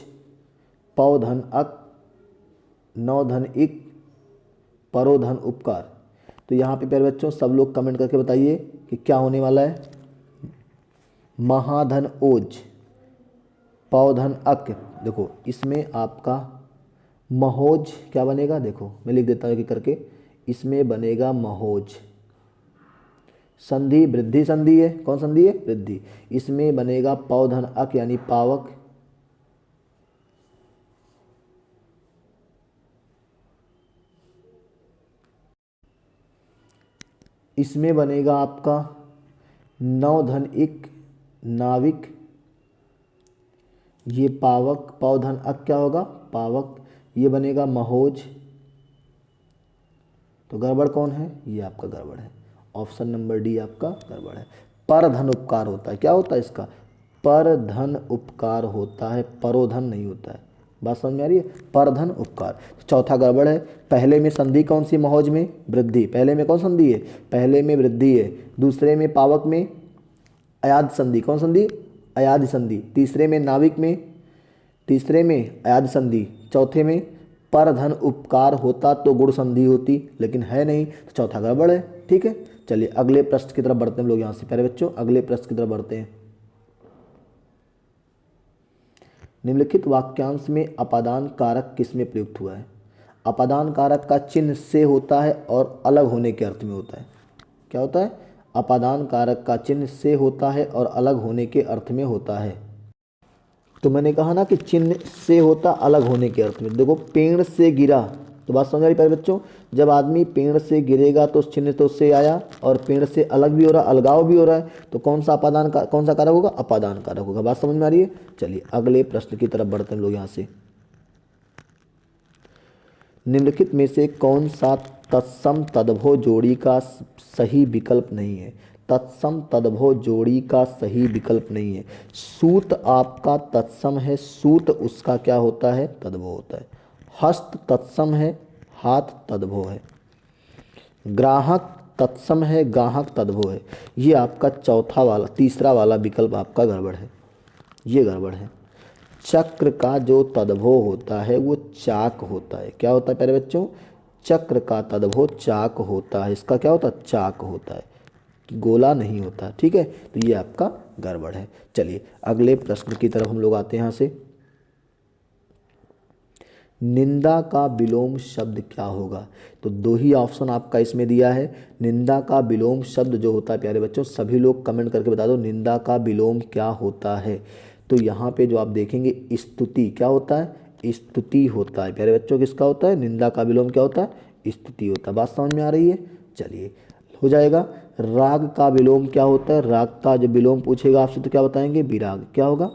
पौधन अक, नौधन इक, परोधन उपकार। तो यहाँ पे प्यारे बच्चों सब लोग कमेंट करके बताइए कि क्या होने वाला है। महाधन ओज, पौधन अक, देखो इसमें आपका महोज क्या बनेगा, देखो मैं लिख देता हूँ एक करके, इसमें बनेगा महोज। संधि वृद्धि संधि है, कौन संधि है, वृद्धि। इसमें बनेगा पौधन अक यानी पावक। इसमें बनेगा आपका नौधन इक नाविक, ये पावक, पौधन अक क्या होगा, पावक, ये बनेगा महोज। तो गड़बड़ कौन है, ये आपका गड़बड़ है, ऑप्शन नंबर डी आपका गड़बड़ है। पर धन उपकार होता है, क्या होता है इसका, पर धन उपकार होता है, परोधन नहीं होता है। बात समझ में आ रही है, पर धन उपकार। चौथा गड़बड़ है, पहले में संधि कौन सी, महोज में वृद्धि, पहले में कौन संधि है, पहले में वृद्धि है। दूसरे में पावक में अयाद संधि, कौन संधि, अयाद संधि। तीसरे में नाविक में, तीसरे में अयाद संधि। चौथे में पर धन उपकार होता तो गुण संधि होती, लेकिन है नहीं, तो चौथा गड़बड़ है, ठीक है। चलिए अगले प्रश्न की तरफ बढ़ते हैं हम लोग यहाँ से। प्यारे बच्चों अगले प्रश्न की तरफ बढ़ते हैं। निम्नलिखित वाक्यांश में अपादान कारक किस में प्रयुक्त हुआ है। अपादान कारक का चिन्ह से होता है और अलग होने के अर्थ में होता है। क्या होता है, अपादान कारक का चिन्ह से होता है और अलग होने के अर्थ में होता है। तो मैंने कहा ना कि चिन्ह से होता अलग होने के अर्थ में। देखो पेड़ से गिरा, तो बात समझ आ रही प्यारे बच्चों, जब आदमी पेड़ से गिरेगा तो चिन्ह तो उससे आया, और पेड़ से अलग भी हो रहा है, अलगाव भी हो रहा है, तो कौन सा अपादान का, कौन सा कारक होगा, अपादान कारक होगा। बात समझ में आ रही है। चलिए अगले प्रश्न की तरफ बढ़ते हैं लोग यहाँ से। निम्नलिखित में से कौन सा तत्सम तद्भव जोड़ी का सही विकल्प नहीं है? तत्सम तद्भव जोड़ी का सही विकल्प नहीं है। सूत आपका तत्सम है, सूत उसका क्या होता है? तद्भव होता है। हस्त तत्सम है, हाथ तद्भव है। ग्राहक तत्सम है, ग्राहक तद्भव है। ये आपका चौथा वाला, तीसरा वाला विकल्प आपका गड़बड़ है, ये गड़बड़ है। चक्र का जो तद्भव होता है वो चाक होता है। क्या होता है प्यारे बच्चों? चक्र का तद्भव चाक होता है। इसका क्या होता है? चाक होता है, गोला नहीं होता। ठीक है, तो ये आपका गड़बड़ है। चलिए अगले प्रश्न की तरफ हम लोग आते हैं। यहाँ से निंदा का विलोम शब्द क्या होगा? तो दो ही ऑप्शन आपका इसमें दिया है। निंदा का विलोम शब्द जो होता है प्यारे बच्चों, सभी लोग कमेंट करके बता दो निंदा का विलोम क्या होता है। तो यहाँ पे जो आप देखेंगे स्तुति क्या होता है? स्तुति होता है प्यारे बच्चों। किसका होता है? निंदा का विलोम क्या होता है? स्तुति होता है। बात समझ में आ रही है? चलिए हो जाएगा। राग का विलोम क्या होता है? राग का जो विलोम पूछेगा आपसे तो क्या बताएंगे? विराग। क्या होगा?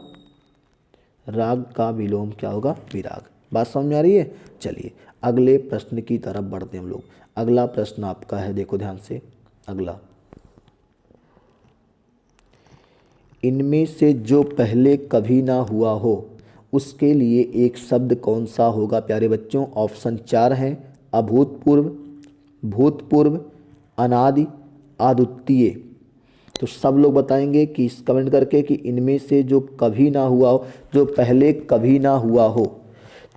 राग का विलोम क्या होगा? विराग। बात समझ में आ रही है? चलिए अगले प्रश्न की तरफ बढ़ते हैं हम लोग। अगला प्रश्न आपका है, देखो ध्यान से। अगला, इनमें से जो पहले कभी ना हुआ हो उसके लिए एक शब्द कौन सा होगा प्यारे बच्चों? ऑप्शन 4 हैं। अभूतपूर्व, भूतपूर्व, अनादि, अद्वितीय। तो सब लोग बताएंगे कि इस कमेंट करके कि इनमें से जो कभी ना हुआ हो, जो पहले कभी ना हुआ हो।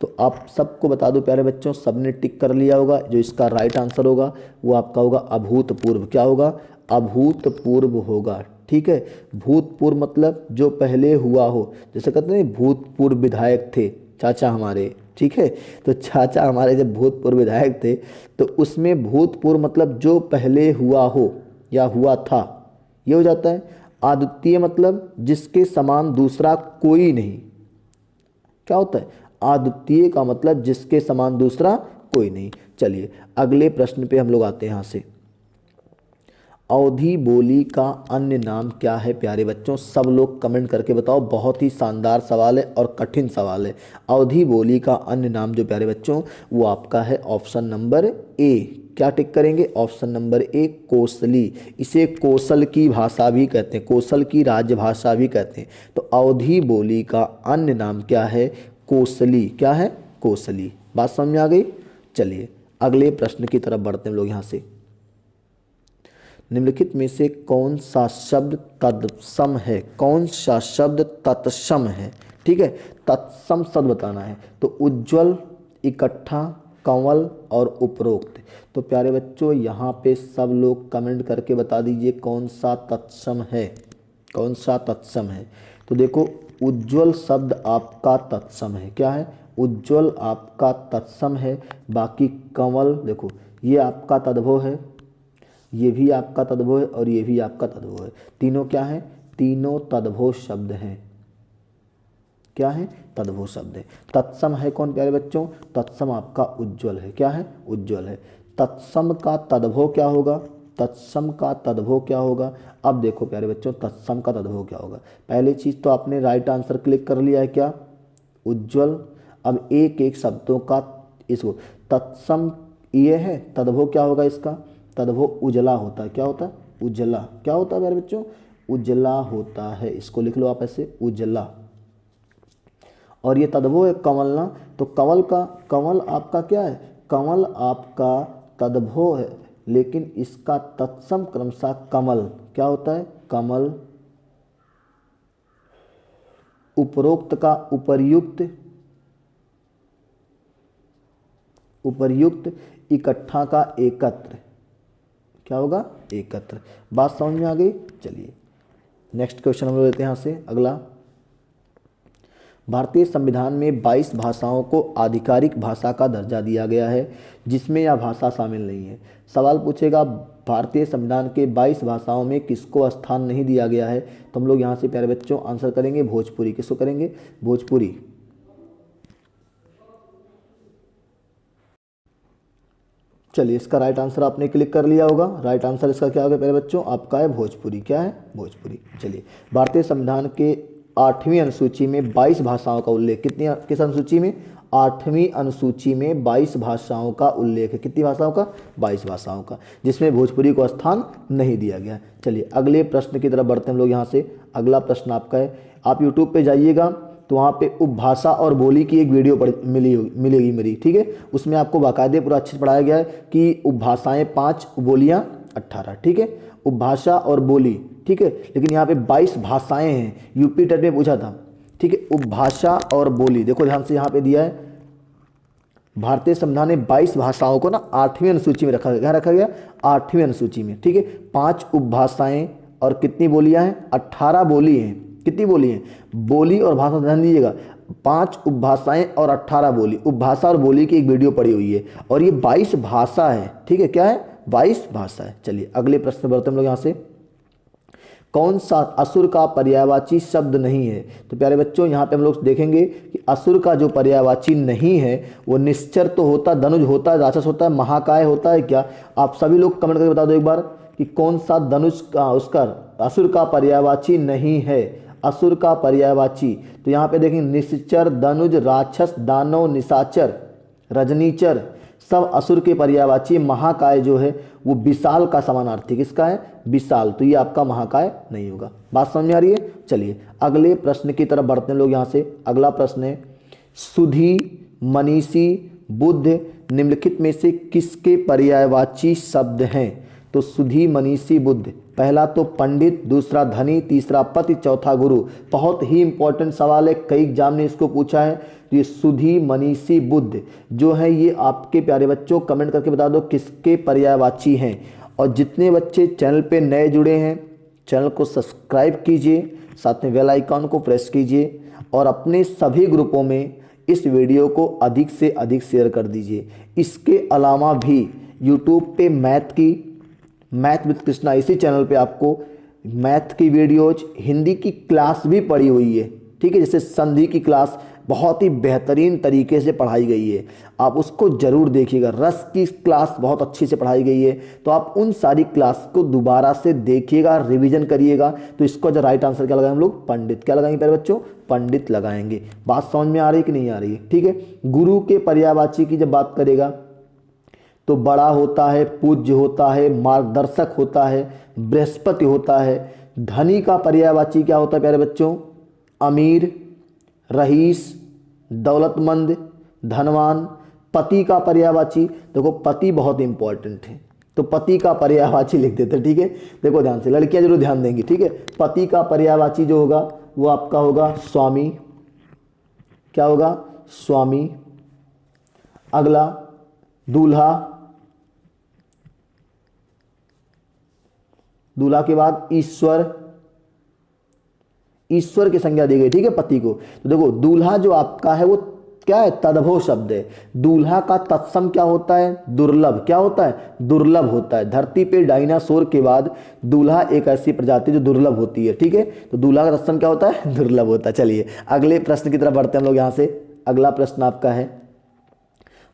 तो आप सबको बता दो प्यारे बच्चों, सबने टिक कर लिया होगा। जो इसका राइट आंसर होगा वो आपका होगा अभूतपूर्व। क्या होगा? अभूतपूर्व होगा। ठीक है, भूतपूर्व मतलब जो पहले हुआ हो। जैसे कहते हैं भूतपूर्व विधायक थे चाचा हमारे, ठीक है, तो चाचा हमारे जब भूतपूर्व विधायक थे तो उसमें भूतपूर्व मतलब जो पहले हुआ हो या हुआ था, ये हो जाता है। अद्वितीय मतलब जिसके समान दूसरा कोई नहीं। क्या होता है? अद्वितीय का मतलब जिसके समान दूसरा कोई नहीं। चलिए अगले प्रश्न पे हम लोग आते हैं। यहाँ से अवधी बोली का अन्य नाम क्या है प्यारे बच्चों? सब लोग कमेंट करके बताओ। बहुत ही शानदार सवाल है और कठिन सवाल है। अवधी बोली का अन्य नाम जो प्यारे बच्चों वो आपका है ऑप्शन नंबर ए। क्या टिक करेंगे? ऑप्शन नंबर ए, कोसली। इसे कौशल की भाषा भी कहते हैं, कौशल की राजभाषा भी कहते हैं। तो अवधी बोली का अन्य नाम क्या है? कोसली। क्या है? कोसली। बात समझ में आ गई? चलिए अगले प्रश्न की तरफ बढ़ते हैं हम लोग। यहाँ से निम्नलिखित में से कौन सा शब्द तत्सम है? कौन सा शब्द तत्सम है? ठीक है, तत्सम शब्द बताना है। तो उज्ज्वल, इकट्ठा, कंवल और उपरोक्त। तो प्यारे बच्चों यहाँ पे सब लोग कमेंट करके बता दीजिए कौन सा तत्सम है, कौन सा तत्सम है। तो देखो उज्ज्वल शब्द आपका तत्सम है। क्या है? उज्ज्वल आपका तत्सम है। बाकी कंवल देखो ये आपका तद्भव है, ये भी आपका तद्भव है और ये भी आपका तद्भव है। तीनों क्या है? तीनों तद्भव शब्द हैं। क्या है? तद्भव शब्द है। तत्सम है कौन प्यारे बच्चों? तत्सम आपका उज्ज्वल है। क्या है? उज्ज्वल है। तत्सम का तद्भव क्या होगा? तत्सम का तद्भव क्या होगा? अब देखो प्यारे बच्चों तत्सम का तद्भव क्या होगा। पहली चीज तो आपने राइट आंसर क्लिक कर लिया है, क्या? उज्ज्वल। अब एक एक शब्दों का इसको तत्सम ये है, तद्भव क्या होगा इसका? तद्भव उजला होता है। क्या होता है? उजला। क्या होता है प्यारे बच्चों? उजला होता है। इसको लिख लो आप ऐसे, उजला। और ये तद्भव है कंवल ना, तो कंवल का, कंवल आपका क्या है? कंवल आपका तद्भव है, लेकिन इसका तत्सम क्रमशः कमल। क्या होता है? कमल। उपरोक्त का उपर्युक्त, उपर्युक्त। इकट्ठा का एकत्र। क्या होगा? एकत्र। बात समझ में आ गई? चलिए नेक्स्ट क्वेश्चन हम लोग लेते हैं यहाँ से। अगला, भारतीय संविधान में 22 भाषाओं को आधिकारिक भाषा का दर्जा दिया गया है जिसमें यह भाषा शामिल नहीं है। सवाल पूछेगा भारतीय संविधान के 22 भाषाओं में किसको स्थान नहीं दिया गया है? तो हम लोग यहाँ से प्यारे बच्चों आंसर करेंगे भोजपुरी। किसको करेंगे? भोजपुरी। चलिए इसका राइट आंसर आपने क्लिक कर लिया होगा। राइट आंसर इसका क्या होगा प्यारे बच्चों? आपका है भोजपुरी। क्या है? भोजपुरी। चलिए भारतीय संविधान के 8वीं अनुसूची में 22 भाषाओं का उल्लेख, कितनी, किस अनुसूची में? 8वीं अनुसूची में 22 भाषाओं का उल्लेख है। कितनी भाषाओं का? 22 भाषाओं का, जिसमें भोजपुरी को स्थान नहीं दिया गया। चलिए अगले प्रश्न की तरफ बढ़ते हैं हम लोग। यहाँ से अगला प्रश्न आपका है, आप यूट्यूब पे जाइएगा तो वहाँ पे उपभाषा और बोली की एक वीडियो मिलेगी मेरी, ठीक है। उसमें आपको बाकायदे पूरा अच्छे से पढ़ाया गया है कि उपभाषाएँ 5, बोलियाँ 18, ठीक है। उपभाषा और बोली, ठीक है। लेकिन यहाँ पे 22 भाषाएँ हैं, यूपी टेट में पूछा था, ठीक है। उपभाषा और बोली, देखो ध्यान से यहाँ पे दिया है, भारतीय संविधान ने 22 भाषाओं को ना 8वीं अनुसूची में रखा गया। क्या रखा गया? 8वीं अनुसूची में, ठीक है। 5 उपभाषाएं और कितनी बोलियां हैं? 18 बोली हैं। कितनी बोली हैं? बोली और भाषा, ध्यान दीजिएगा, 5 उपभाषाएं और 18 बोली। उपभाषा और बोली की एक वीडियो पड़ी हुई है और ये 22 भाषा है, ठीक है। क्या है? 22 भाषा है। चलिए अगले प्रश्न बढ़ते हम लोग। यहाँ से कौन सा असुर का पर्यायवाची शब्द नहीं है? तो प्यारे बच्चों यहाँ पे हम लोग देखेंगे कि असुर का जो पर्यायवाची नहीं है वो निश्चर तो होता, धनुज होता है, राक्षस होता है, महाकाय होता है क्या? आप सभी लोग कमेंट करके बता दो एक बार कि कौन सा धनुष का, उसका असुर का पर्यायवाची नहीं है। असुर का पर्यायवाची तो यहाँ पे देखेंगे, निश्चर, धनुज, राक्षस, दानव, निशाचर, रजनीचर, सब असुर के पर्यायवाची। महाकाय जो है वो विशाल का समानार्थी किसका है? विशाल, तो ये आपका महाकाय नहीं होगा। बात समझ में आ रही है? चलिए अगले प्रश्न की तरफ बढ़ते हैं लोग। यहाँ से अगला प्रश्न है, सुधी, मनीषी, बुद्ध निम्नलिखित में से किसके पर्यायवाची शब्द हैं? तो सुधी, मनीषी, बुद्ध, पहला तो पंडित, दूसरा धनी, तीसरा पति, चौथा गुरु। बहुत ही इंपॉर्टेंट सवाल है, कई एग्जाम ने इसको पूछा है। तो ये सुधी, मनीषी, बुद्ध जो है ये आपके प्यारे बच्चों कमेंट करके बता दो किसके पर्यायवाची हैं। और जितने बच्चे चैनल पे नए जुड़े हैं चैनल को सब्सक्राइब कीजिए, साथ में बेल आइकन को प्रेस कीजिए और अपने सभी ग्रुपों में इस वीडियो को अधिक से अधिक शेयर कर दीजिए। इसके अलावा भी यूट्यूब पे मैथ विद कृष्णा, इसी चैनल पे आपको मैथ की वीडियोज, हिंदी की क्लास भी पढ़ी हुई है, ठीक है। जैसे संधि की क्लास बहुत ही बेहतरीन तरीके से पढ़ाई गई है, आप उसको ज़रूर देखिएगा। रस की क्लास बहुत अच्छी से पढ़ाई गई है, तो आप उन सारी क्लास को दोबारा से देखिएगा, रिवीजन करिएगा। तो इसको जो राइट आंसर क्या लगाएंगे हम लोग? पंडित। क्या लगाएंगे प्यारे बच्चों? पंडित लगाएंगे। बात समझ में आ रही कि नहीं आ रही है? ठीक है। गुरु के पर्यायवाची की जब बात करेगा तो बड़ा होता है, पूज्य होता है, मार्गदर्शक होता है, बृहस्पति होता है। धनी का पर्यायवाची क्या होता है प्यारे बच्चों? अमीर, रईस, दौलतमंद, धनवान। पति का पर्यायवाची, देखो पति बहुत इंपॉर्टेंट है, तो पति का पर्यायवाची लिख देते हैं, ठीक है। देखो ध्यान से, लड़कियां जरूर ध्यान देंगी, ठीक है। पति का पर्यायवाची जो होगा वो आपका होगा स्वामी। क्या होगा? स्वामी। अगला दूल्हा, दूल्हा के बाद ईश्वर, ईश्वर की संज्ञा दी गई, ठीक है, पति को। तो देखो दूल्हा जो आपका है वो क्या है? तद्भव शब्द है। दूल्हा का तत्सम क्या होता है? दुर्लभ। क्या होता है? दुर्लभ होता है। धरती पे डायनासोर के बाद दूल्हा एक ऐसी प्रजाति जो दुर्लभ होती है, ठीक है। तो दूल्हा का तत्सम क्या होता है? दुर्लभ होता है। चलिए अगले प्रश्न की तरफ बढ़ते हैं हम लोग। यहाँ से अगला प्रश्न आपका है,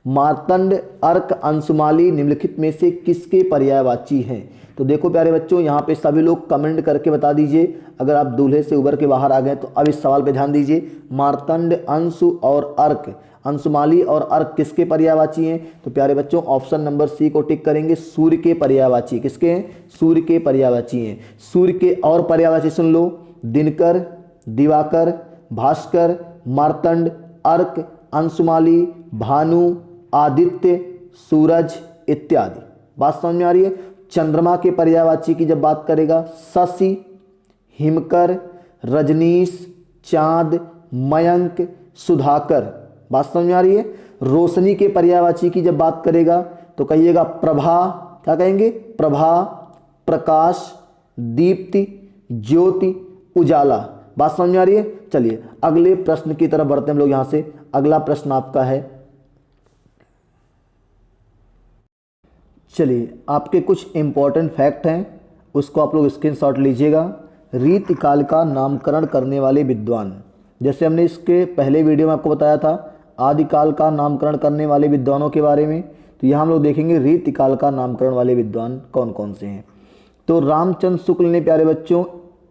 मार्तंड, अर्क, अंशुमाली निम्नलिखित में से किसके पर्यायवाची हैं? तो देखो प्यारे बच्चों यहाँ पे सभी लोग कमेंट करके बता दीजिए अगर आप दूल्हे से उबर के बाहर आ गए। तो अब इस सवाल पे ध्यान दीजिए, मार्तंड, अंशु और अर्क, अंशुमाली और अर्क किसके पर्यायवाची हैं? तो प्यारे बच्चों ऑप्शन नंबर सी को टिक करेंगे, सूर्य के पर्यायवाची। किसके हैं? सूर्य के पर्यायवाची हैं। सूर्य के और पर्यायवाची सुन लो, दिनकर, दिवाकर, भास्कर, मार्तंड, अर्क, अंशुमाली, भानु, आदित्य, सूरज इत्यादि। बात समझ में आ रही है? चंद्रमा के पर्यायवाची की जब बात करेगा, शशि, हिमकर, रजनीश, चांद, मयंक, सुधाकर। बात समझ में आ रही है? रोशनी के पर्यायवाची की जब बात करेगा तो कहिएगा प्रभा। क्या कहेंगे? प्रभा, प्रकाश, दीप्ति, ज्योति, उजाला। बात समझ में आ रही है? चलिए अगले प्रश्न की तरफ बढ़ते हैं हम लोग। यहाँ से अगला प्रश्न आपका है, चलिए आपके कुछ इंपॉर्टेंट फैक्ट हैं, उसको आप लोग स्क्रीनशॉट लीजिएगा। रीतिकाल का नामकरण करने वाले विद्वान, जैसे हमने इसके पहले वीडियो में आपको बताया था आदिकाल का नामकरण करने वाले विद्वानों के बारे में, तो यहाँ हम लोग देखेंगे रीतिकाल का नामकरण वाले विद्वान कौन कौन से हैं। तो रामचंद्र शुक्ल ने प्यारे बच्चों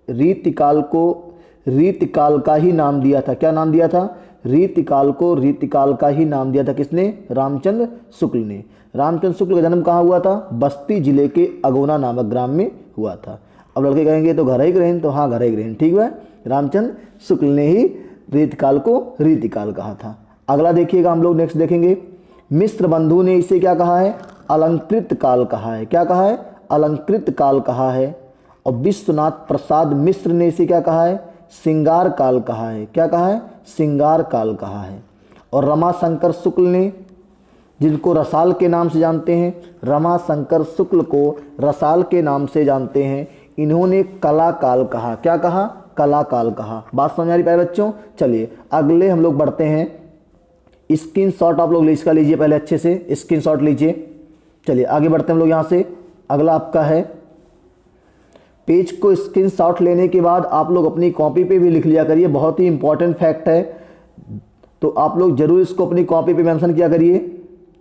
रीतिकाल को रीतिकाल का ही नाम दिया था। क्या नाम दिया था? रीतिकाल को रीतिकाल का ही नाम दिया था किसने? रामचंद्र शुक्ल ने। रामचंद्र शुक्ल का जन्म कहाँ हुआ था? बस्ती जिले के अगोना नामक ग्राम में हुआ था। अब लड़के कहेंगे तो घर ही ग्रहण, तो हाँ घर ही ग्रहण, ठीक है। रामचंद्र शुक्ल ने ही रीतिकाल को रीतिकाल कहा था। अगला देखिएगा, हम लोग नेक्स्ट देखेंगे, मिश्र बंधु ने इसे क्या कहा है? अलंकृत काल कहा है। क्या कहा है? अलंकृत काल कहा है। और विश्वनाथ प्रसाद मिश्र ने इसे क्या कहा है? श्रृंगार काल कहा है। क्या कहा है? श्रृंगार काल कहा है। और रमाशंकर शुक्ल ने, जिनको रसाल के नाम से जानते हैं, रमाशंकर शुक्ल को रसाल के नाम से जानते हैं, इन्होंने कला काल कहा। क्या कहा? कला काल कहा। बात समझ आ रही है बच्चों? चलिए अगले हम लोग बढ़ते हैं। स्क्रीन शॉट आप लोग इसका लीजिए, पहले अच्छे से स्क्रीन शॉट लीजिए। चलिए आगे बढ़ते हैं हम लोग यहाँ से। अगला आपका है, पेज को स्क्रीन शॉट लेने के बाद आप लोग अपनी कॉपी पे भी लिख लिया करिए, बहुत ही इंपॉर्टेंट फैक्ट है, तो आप लोग जरूर इसको अपनी कॉपी पे मेंशन किया करिए,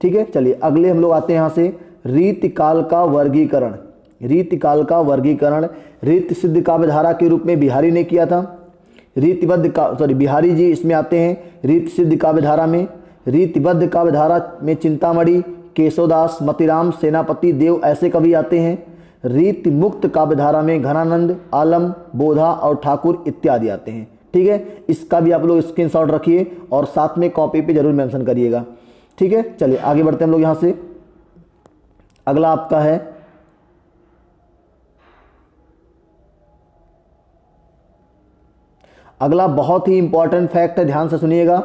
ठीक है। चलिए अगले हम लोग आते हैं यहाँ से, रीतिकाल का वर्गीकरण। रीतिकाल का वर्गीकरण रीति सिद्ध काव्यधारा के रूप में बिहारी ने किया था। बिहारी जी इसमें आते हैं रीति सिद्ध काव्यधारा में। रीतिबद्ध काव्यधारा में चिंतामणि, केशवदास, मतिराम, सेनापति देव ऐसे कवि आते हैं। रीति मुक्त काव्यधारा में घनानंद, आलम, बोधा और ठाकुर इत्यादि आते हैं, ठीक है। इसका भी आप लोग स्क्रीनशॉट रखिए और साथ में कॉपी पे जरूर मेंशन करिएगा, ठीक है। चलिए आगे बढ़ते हैं हम लोग यहाँ से। अगला आपका है, अगला बहुत ही इंपॉर्टेंट फैक्ट है, ध्यान से सुनिएगा।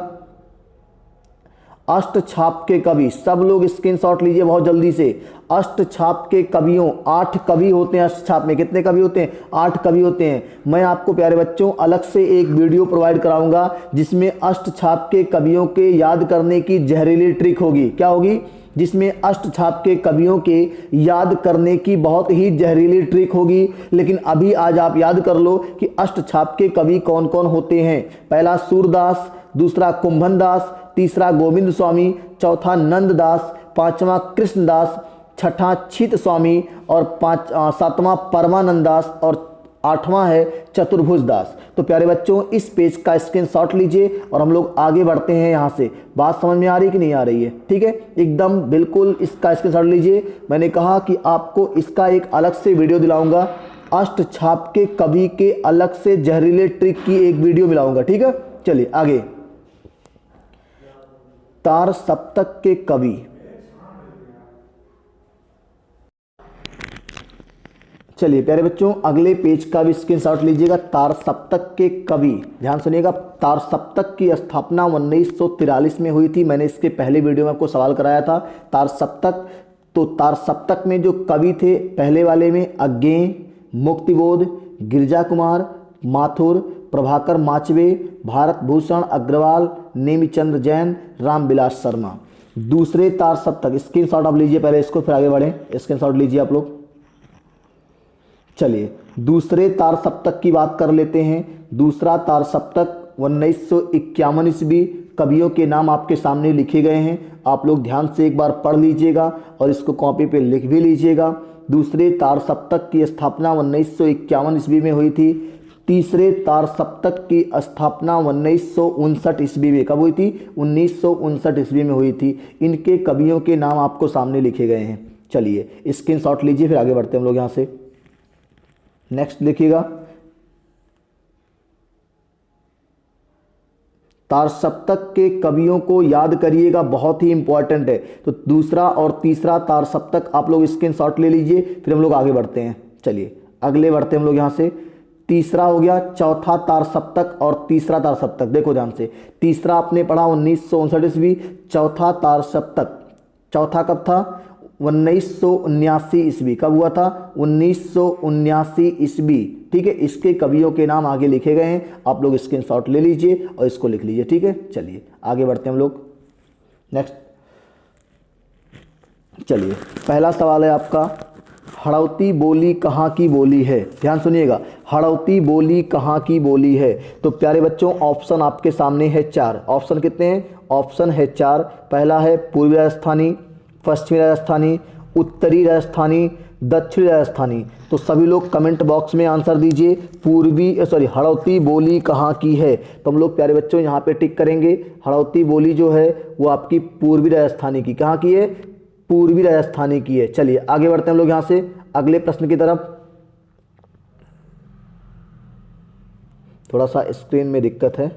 अष्टछाप के कवि, सब लोग स्क्रीनशॉट लीजिए बहुत जल्दी से। अष्टछाप के कवियों, 8 कवि होते हैं अष्टछाप में। कितने कवि होते हैं? 8 कवि होते हैं। मैं आपको प्यारे बच्चों अलग से एक वीडियो प्रोवाइड कराऊंगा जिसमें अष्टछाप के कवियों के याद करने की जहरीली ट्रिक होगी। क्या होगी? जिसमें अष्टछाप के कवियों के याद करने की बहुत ही जहरीली ट्रिक होगी। लेकिन अभी आज आप याद कर लो कि अष्टछाप के कवि कौन कौन होते हैं। पहला सूरदास, दूसरा कुंभनदास, तीसरा गोविंद स्वामी, चौथा नंददास, पांचवा कृष्णदास, छठा छित स्वामी और सातवां परमानंद दास और 8वां है चतुर्भुज दास। तो प्यारे बच्चों इस पेज का स्क्रीनशॉट लीजिए और हम लोग आगे बढ़ते हैं यहाँ से। बात समझ में आ रही है कि नहीं आ रही है? ठीक है, एकदम बिल्कुल इसका स्क्रीनशॉट लीजिए। मैंने कहा कि आपको इसका एक अलग से वीडियो दिलाऊंगा, अष्टछाप के कवि के अलग से जहरीले ट्रिक की एक वीडियो मिलाऊंगा, ठीक है। चलिए आगे, तार सप्तक के कवि। चलिए प्यारे बच्चों अगले पेज का भी स्क्रीनशॉट लीजिएगा। तार सप्तक के कवि, ध्यान सुनिएगा। तार सप्तक की स्थापना 1943 में हुई थी। मैंने इसके पहले वीडियो में आपको सवाल कराया था तार सप्तक। तो तार सप्तक में जो कवि थे, पहले वाले में अज्ञेय, मुक्तिबोध, गिरजा कुमार, माथुर, प्रभाकर माचवे, भारत भूषण अग्रवाल, नेमिचंद्र जैन, रामविलास शर्मा। दूसरे तार सप्तक, स्क्रीनशॉट आप लीजिए पहले इसको, फिर आगे बढ़ें। स्क्रीनशॉट लीजिए आप लोग। चलिए दूसरे तार सप्तक की बात कर लेते हैं। दूसरा तार सप्तक 1951 ईस्वी। कवियों के नाम आपके सामने लिखे गए हैं, आप लोग ध्यान से एक बार पढ़ लीजिएगा और इसको कॉपी पे लिख भी लीजिएगा। दूसरे तार सप्तक की स्थापना 1951 ईस्वी में हुई थी। तीसरे तार सप्तक की स्थापना 1959 ईस्वी में, कब हुई थी? 1959 ईस्वी में हुई थी। इनके कवियों के नाम आपको सामने लिखे गए हैं। चलिए स्क्रीनशॉट लीजिए, फिर आगे बढ़ते हैं हम लोग यहाँ से। नेक्स्ट देखिएगा, तार सप्तक के कवियों को याद करिएगा, बहुत ही इंपॉर्टेंट है। तो दूसरा और तीसरा तार सप्तक आप लोग स्क्रीनशॉट ले लीजिए, फिर हम लोग आगे बढ़ते हैं। चलिए अगले बढ़ते हैं हम लोग यहाँ से। तीसरा हो गया चौथा तार सप्तक और तीसरा तार सप्तक। देखो ध्यान से, तीसरा आपने पढ़ा 1959 ईस्वी। चौथा तार सप्तक, चौथा कब था? 1979 ईस्वी। कब हुआ था? 1979 ईस्वी, ठीक है। इसके कवियों के नाम आगे लिखे गए हैं, आप लोग स्क्रीनशॉट ले लीजिए और इसको लिख लीजिए, ठीक है। चलिए आगे बढ़ते हैं हम लोग। नेक्स्ट, चलिए पहला सवाल है आपका, हड़ौती बोली कहाँ की बोली है? ध्यान सुनिएगा, हड़ौती बोली कहाँ की बोली है? तो प्यारे बच्चों ऑप्शन आपके सामने है 4। ऑप्शन कितने हैं? ऑप्शन है 4। पहला है पूर्वी राजस्थानी, पश्चिमी राजस्थानी, उत्तरी राजस्थानी, दक्षिणी राजस्थानी। तो सभी लोग कमेंट बॉक्स में आंसर दीजिए। हड़ौती बोली कहाँ की है? तो हम लोग प्यारे बच्चों यहाँ पे टिक करेंगे। हड़ौती बोली जो है वो आपकी पूर्वी राजस्थानी की, कहाँ की है? पूर्वी राजस्थानी की है। चलिए आगे बढ़ते हैं हम लोग यहाँ से अगले प्रश्न की तरफ। थोड़ा सा स्क्रीन में दिक्कत है।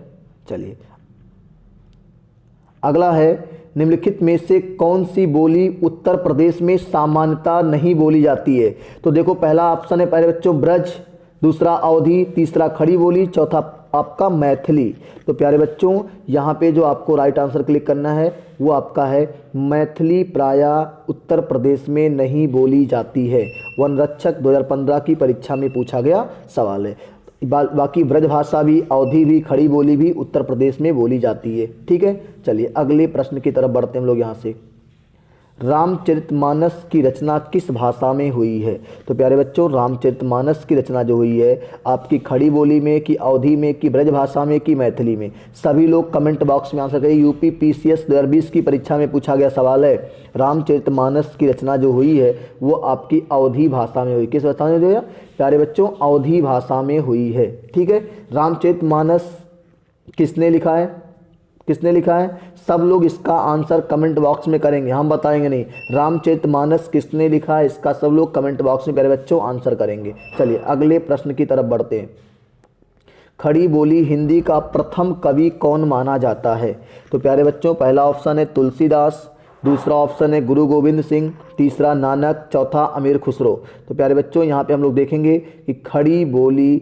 चलिए अगला है, निम्नलिखित में से कौन सी बोली उत्तर प्रदेश में सामान्यतः नहीं बोली जाती है? तो देखो पहला ऑप्शन है प्यारे बच्चों ब्रज, दूसरा अवधी, तीसरा खड़ी बोली, चौथा आपका मैथिली। तो प्यारे बच्चों यहाँ पे जो आपको राइट आंसर क्लिक करना है वो आपका है मैथिली प्रायः उत्तर प्रदेश में नहीं बोली जाती है। वन रक्षक 2015 की परीक्षा में पूछा गया सवाल है। बाकी ब्रजभाषा भी, अवधी भी, खड़ी बोली भी उत्तर प्रदेश में बोली जाती है। ठीक है, चलिए अगले प्रश्न की तरफ बढ़ते हैं हम लोग यहाँ से। रामचरितमानस की रचना किस भाषा में हुई है? तो प्यारे बच्चों रामचरितमानस की रचना जो हुई है आपकी खड़ी बोली में, कि अवधी में, कि ब्रजभाषा में, कि मैथिली में? सभी लोग कमेंट बॉक्स में आंसर करिए। यूपी पीसीएस 2020 की परीक्षा में पूछा गया सवाल है। रामचरितमानस की रचना जो हुई है वो आपकी अवधी भाषा में हुई। किस भाषा में हुई है प्यारे बच्चों? अवधी भाषा में हुई है। ठीक है, रामचरितमानस किसने लिखा है? किसने लिखा है? सब लोग इसका आंसर कमेंट बॉक्स में करेंगे, हम बताएंगे नहीं। रामचरितमानस किसने लिखा है इसका सब लोग कमेंट बॉक्स में प्यारे बच्चों आंसर करेंगे। चलिए अगले प्रश्न की तरफ बढ़ते हैं। खड़ी बोली हिंदी का प्रथम कवि कौन माना जाता है? तो प्यारे बच्चों पहला ऑप्शन है तुलसीदास, दूसरा ऑप्शन है गुरु गोविंद सिंह, तीसरा नानक, चौथा अमीर खुसरो। तो प्यारे बच्चों यहाँ पे हम लोग देखेंगे कि खड़ी बोली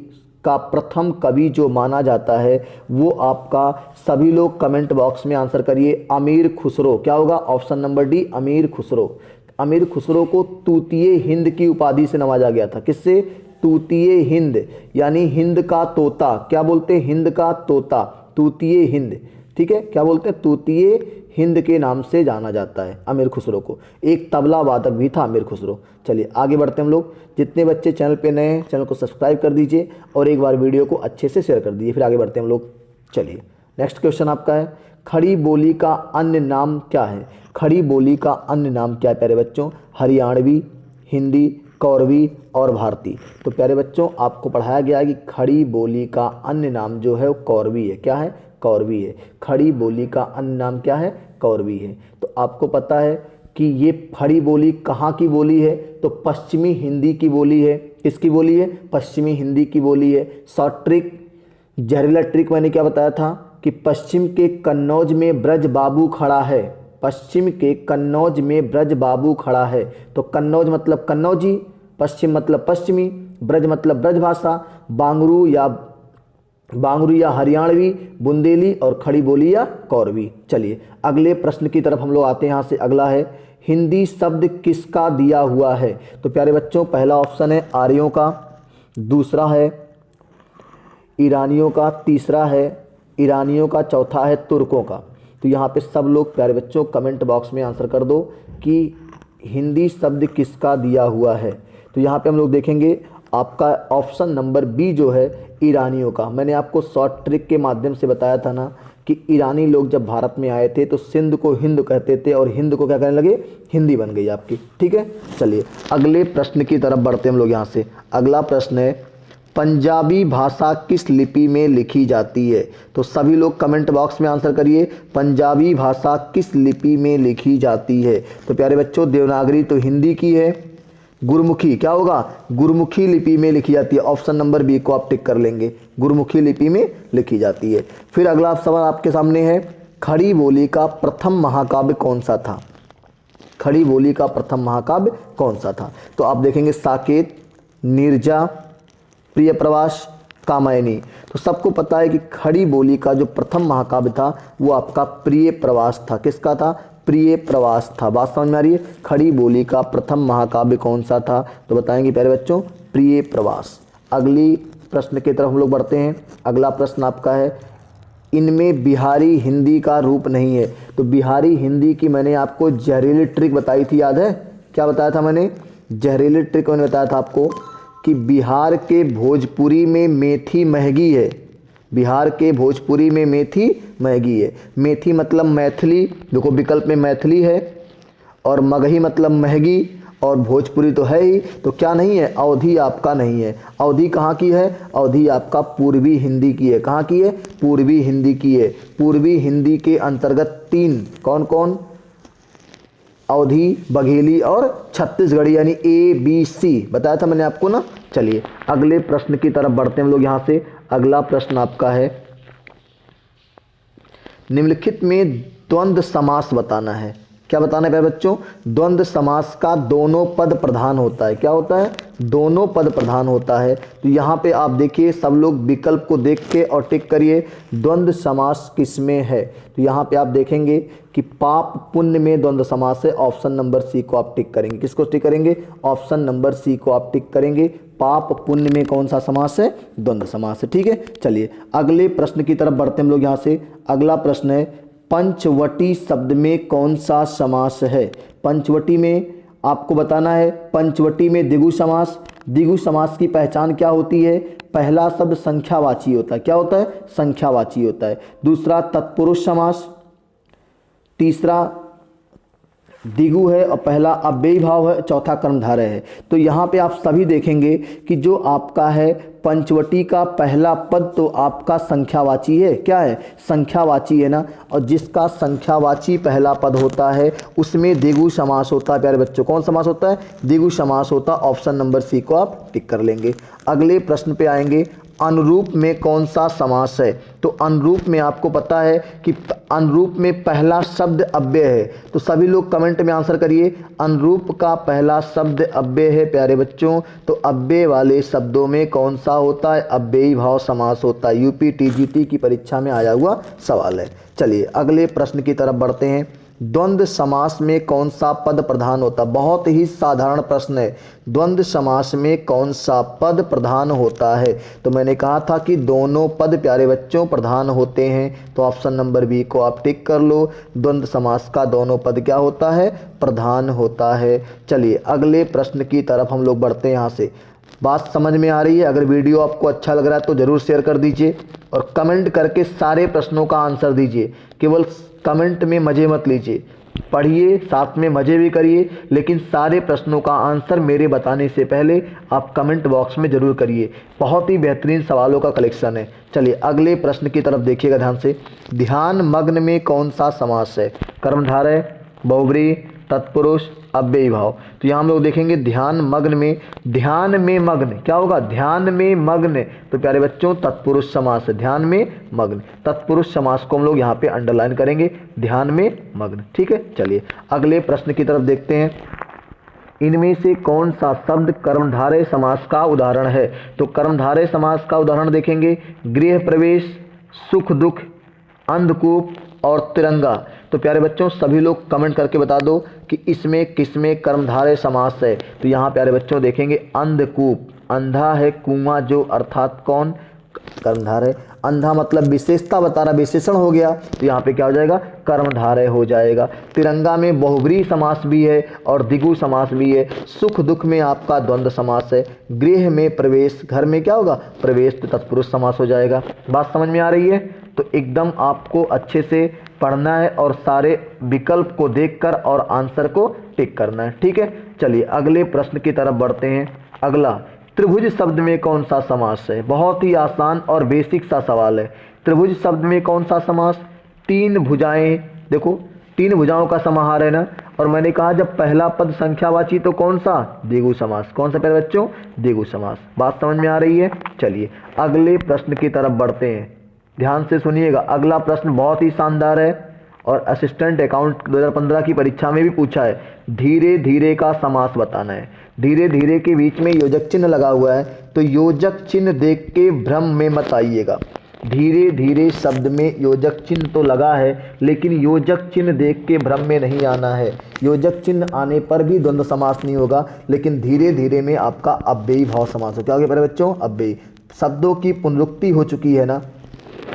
का प्रथम कवि जो माना जाता है वो आपका, सभी लोग कमेंट बॉक्स में आंसर करिए, अमीर खुसरो। क्या होगा? ऑप्शन नंबर डी, अमीर खुसरो। अमीर खुसरो को तूतीय हिंद की उपाधि से नवाजा गया था। किससे? तूतीय हिंद, यानी हिंद का तोता। क्या बोलते हैं? हिंद का तोता, तूतीय हिंद। ठीक है, क्या बोलते हैं? तूतीय हिंद के नाम से जाना जाता है अमीर खुसरो को। एक तबला वादक भी था अमीर खुसरो। चलिए आगे बढ़ते हैं हम लोग। जितने बच्चे चैनल पे नए हैं चैनल को सब्सक्राइब कर दीजिए और एक बार वीडियो को अच्छे से शेयर कर दीजिए। फिर आगे बढ़ते हैं हम लोग। चलिए नेक्स्ट क्वेश्चन आपका है, खड़ी बोली का अन्य नाम क्या है? खड़ी बोली का अन्य नाम क्या है प्यारे बच्चों? हरियाणवी, हिंदी, कौरवी और भारती। तो प्यारे बच्चों आपको पढ़ाया गया है कि खड़ी बोली का अन्य नाम जो है वो कौरवी है। क्या है? कौरवी है। खड़ी बोली का अन्य नाम क्या है? कौरवी है। तो आपको पता है कि ये खड़ी बोली कहाँ की बोली है? तो पश्चिमी हिंदी की बोली है। किसकी बोली है? पश्चिमी हिंदी की बोली है। शॉर्ट ट्रिक, जहरीला ट्रिक मैंने क्या बताया था कि पश्चिम के कन्नौज में ब्रज बाबू खड़ा है। पश्चिम के कन्नौज में ब्रज बाबू खड़ा है। तो कन्नौज मतलब कन्नौजी, पश्चिम मतलब पश्चिमी, ब्रज मतलब ब्रजभाषा, बांगरू या हरियाणवी, बुंदेली और खड़ी बोली या कौरवी। चलिए अगले प्रश्न की तरफ हम लोग आते हैं। यहाँ से अगला है, हिंदी शब्द किसका दिया हुआ है? तो प्यारे बच्चों पहला ऑप्शन है आर्यों का, दूसरा है ईरानियों का, तीसरा है ईरानियों का, चौथा है तुर्कों का। तो यहाँ पे सब लोग प्यारे बच्चों कमेंट बॉक्स में आंसर कर दो कि हिंदी शब्द किसका दिया हुआ है। तो यहाँ पे हम लोग देखेंगे आपका ऑप्शन नंबर बी जो है ईरानियों का। मैंने आपको शॉर्ट ट्रिक के माध्यम से बताया था ना कि ईरानी लोग जब भारत में आए थे तो सिंध को हिंद कहते थे और हिंद को क्या कहने लगे? हिंदी बन गई आपकी। ठीक है, चलिए अगले प्रश्न की तरफ बढ़ते हैं हम लोग यहाँ से। अगला प्रश्न है, पंजाबी भाषा किस लिपि में लिखी जाती है? तो सभी लोग कमेंट बॉक्स में आंसर करिए, पंजाबी भाषा किस लिपि में लिखी जाती है? तो प्यारे बच्चों देवनागरी तो हिंदी की है, गुरमुखी क्या होगा? गुरमुखी लिपि में लिखी जाती है। ऑप्शन नंबर बी को आप टिक कर लेंगे, गुरमुखी लिपि में लिखी जाती है। फिर अगला सवाल आपके सामने है, खड़ी बोली का प्रथम महाकाव्य कौन सा था? खड़ी बोली का प्रथम महाकाव्य कौन सा था? तो आप देखेंगे साकेत, नीरजा, प्रिय प्रवास, कामायनी। तो सबको पता है कि खड़ी बोली का जो प्रथम महाकाव्य था वो आपका प्रिय प्रवास था। किसका था? प्रिय प्रवास था। बात समझ में आ रही है? खड़ी बोली का प्रथम महाकाव्य कौन सा था? तो बताएंगे प्यारे बच्चों प्रिय प्रवास। अगली प्रश्न की तरफ हम लोग बढ़ते हैं। अगला प्रश्न आपका है, इनमें बिहारी हिंदी का रूप नहीं है। तो बिहारी हिंदी की मैंने आपको जहरीली ट्रिक बताई थी, याद है? क्या बताया था मैंने? जहरीली ट्रिक मैंने बताया था आपको कि बिहार के भोजपुरी में मेथी महंगी है। बिहार के भोजपुरी में मेथी महंगी है। मेथी मतलब मैथिली, देखो विकल्प में मैथिली है, और मगही मतलब महंगी, और भोजपुरी तो है ही, तो क्या नहीं है, अवधी आपका नहीं है। अवधी कहाँ की है, अवधी आपका पूर्वी हिंदी की है। कहाँ की है, पूर्वी हिंदी की है। पूर्वी हिंदी के अंतर्गत 3 कौन कौन, अवधी, बघेली और छत्तीसगढ़ी, यानी ABC बताया था मैंने आपको ना। चलिए अगले प्रश्न की तरफ बढ़ते हैं हम लोग यहाँ से। अगला प्रश्न आपका है, निम्नलिखित में द्वंद्व समास बताना है। क्या बताना है प्यारे बच्चों, द्वंद्व समास का दोनों पद प्रधान होता है। क्या होता है, दोनों पद प्रधान होता है। तो यहाँ पे आप देखिए, सब लोग विकल्प को देख के और टिक करिए, द्वंद्व समास किसमें है। तो यहाँ पे आप देखेंगे कि पाप पुण्य में द्वंद्व समास है। ऑप्शन नंबर सी को आप टिक करेंगे। किसको टिक करेंगे, ऑप्शन नंबर सी को आप टिक करेंगे। पाप पुण्य में कौन सा समास है, द्वंद्व समास है। ठीक है, चलिए अगले प्रश्न की तरफ बढ़ते हैं हम लोग यहाँ से। अगला प्रश्न है, पंचवटी शब्द में कौन सा समास है। पंचवटी में आपको बताना है, पंचवटी में द्विगु समास। द्विगु समास की पहचान क्या होती है, पहला शब्द संख्यावाची होता है। क्या होता है, संख्यावाची होता है। दूसरा तत्पुरुष समास, तीसरा द्विगु है और पहला अव्ययी भाव है, चौथा कर्मधारय है। तो यहाँ पे आप सभी देखेंगे कि जो आपका है पंचवटी का पहला पद तो आपका संख्यावाची है। क्या है, संख्यावाची है ना। और जिसका संख्यावाची पहला पद होता है उसमें द्विगु समास होता है। प्यारे बच्चों कौन समास होता है, द्विगु समास होता है। ऑप्शन नंबर सी को आप टिक कर लेंगे। अगले प्रश्न पे आएंगे, अनुरूप में कौन सा समास है। तो अनुरूप में आपको पता है कि अनुरूप में पहला शब्द अव्यय है। तो सभी लोग कमेंट में आंसर करिए, अनुरूप का पहला शब्द अव्यय है प्यारे बच्चों। तो अव्यय वाले शब्दों में कौन सा होता है, अव्ययी भाव समास होता है। यूपी TGT की परीक्षा में आया हुआ सवाल है। चलिए अगले प्रश्न की तरफ बढ़ते हैं, द्वंद्व समास में कौन सा पद प्रधान होता है। बहुत ही साधारण प्रश्न है, द्वंद्व समास में कौन सा पद प्रधान होता है। तो मैंने कहा था कि दोनों पद प्यारे बच्चों प्रधान होते हैं। तो ऑप्शन नंबर बी को आप टिक कर लो, द्वंद्व समास का दोनों पद क्या होता है, प्रधान होता है। चलिए अगले प्रश्न की तरफ हम लोग बढ़ते हैं। यहाँ से बात समझ में आ रही है, अगर वीडियो आपको अच्छा लग रहा है तो ज़रूर शेयर कर दीजिए और कमेंट करके सारे प्रश्नों का आंसर दीजिए। केवल कमेंट में मज़े मत लीजिए, पढ़िए साथ में मज़े भी करिए, लेकिन सारे प्रश्नों का आंसर मेरे बताने से पहले आप कमेंट बॉक्स में ज़रूर करिए। बहुत ही बेहतरीन सवालों का कलेक्शन है। चलिए अगले प्रश्न की तरफ देखिएगा ध्यान से, ध्यान मग्न में कौन सा समास है। कर्मधारय, बहुब्रीहि, तत्पुरुष, अव्ययी भाव। तो यहाँ हम लोग देखेंगे ध्यान मग्न में, ध्यान में मग्न क्या होगा, ध्यान में मग्न। तो प्यारे बच्चों तत्पुरुष समास है, ध्यान में मग्न। तत्पुरुष समास को हम लोग यहाँ पे अंडरलाइन करेंगे, ध्यान में मग्न। ठीक है, चलिए अगले प्रश्न की तरफ देखते हैं, इनमें से कौन सा शब्द कर्मधारय समास का उदाहरण है। तो कर्मधारय समास का उदाहरण देखेंगे, गृह प्रवेश, सुख दुख, अंधकूप और तिरंगा। तो प्यारे बच्चों सभी लोग कमेंट करके बता दो कि इसमें किसमें कर्मधारय समास है। तो यहाँ प्यारे बच्चों देखेंगे अंधकूप, अंधा है कुआं जो, अर्थात कौन, कर्मधारय। अंधा मतलब विशेषता बता रहा, विशेषण हो गया, तो यहाँ पे क्या हो जाएगा, कर्मधारय हो जाएगा। तिरंगा में बहुब्रीहि समास भी है और द्विगु समास भी है। सुख दुख में आपका द्वंद्व समास है। गृह में प्रवेश, घर में क्या होगा, प्रवेश, तो तत्पुरुष समास हो जाएगा। बात समझ में आ रही है। तो एकदम आपको अच्छे से पढ़ना है और सारे विकल्प को देखकर और आंसर को टिक करना है। ठीक है, चलिए अगले प्रश्न की तरफ बढ़ते हैं। अगला, त्रिभुज शब्द में कौन सा समास है। बहुत ही आसान और बेसिक सा सवाल है। त्रिभुज शब्द में कौन सा समास, तीन भुजाएं, देखो तीन भुजाओं का समाहार है ना। और मैंने कहा जब पहला पद संख्यावाची तो कौन सा, द्विगु समास। कौन सा प्यारे बच्चों, द्विगु समास। बात समझ में आ रही है। चलिए अगले प्रश्न की तरफ बढ़ते हैं, ध्यान से सुनिएगा। अगला प्रश्न बहुत ही शानदार है और असिस्टेंट अकाउंट 2015 की परीक्षा में भी पूछा है। धीरे धीरे का समास बताना है। धीरे धीरे के बीच में योजक चिन्ह लगा हुआ है, तो योजक चिन्ह देख के भ्रम में मत आइएगा। धीरे धीरे शब्द में योजक चिन्ह तो लगा है, लेकिन योजक चिन्ह देख के भ्रम में नहीं आना है। योजक चिन्ह आने पर भी द्वंद्व समास नहीं होगा, लेकिन धीरे धीरे में आपका अव्ययी भाव समास हो। क्या हो गया मेरे बच्चों, अव्ययी। शब्दों की पुनरुक्ति हो चुकी है ना,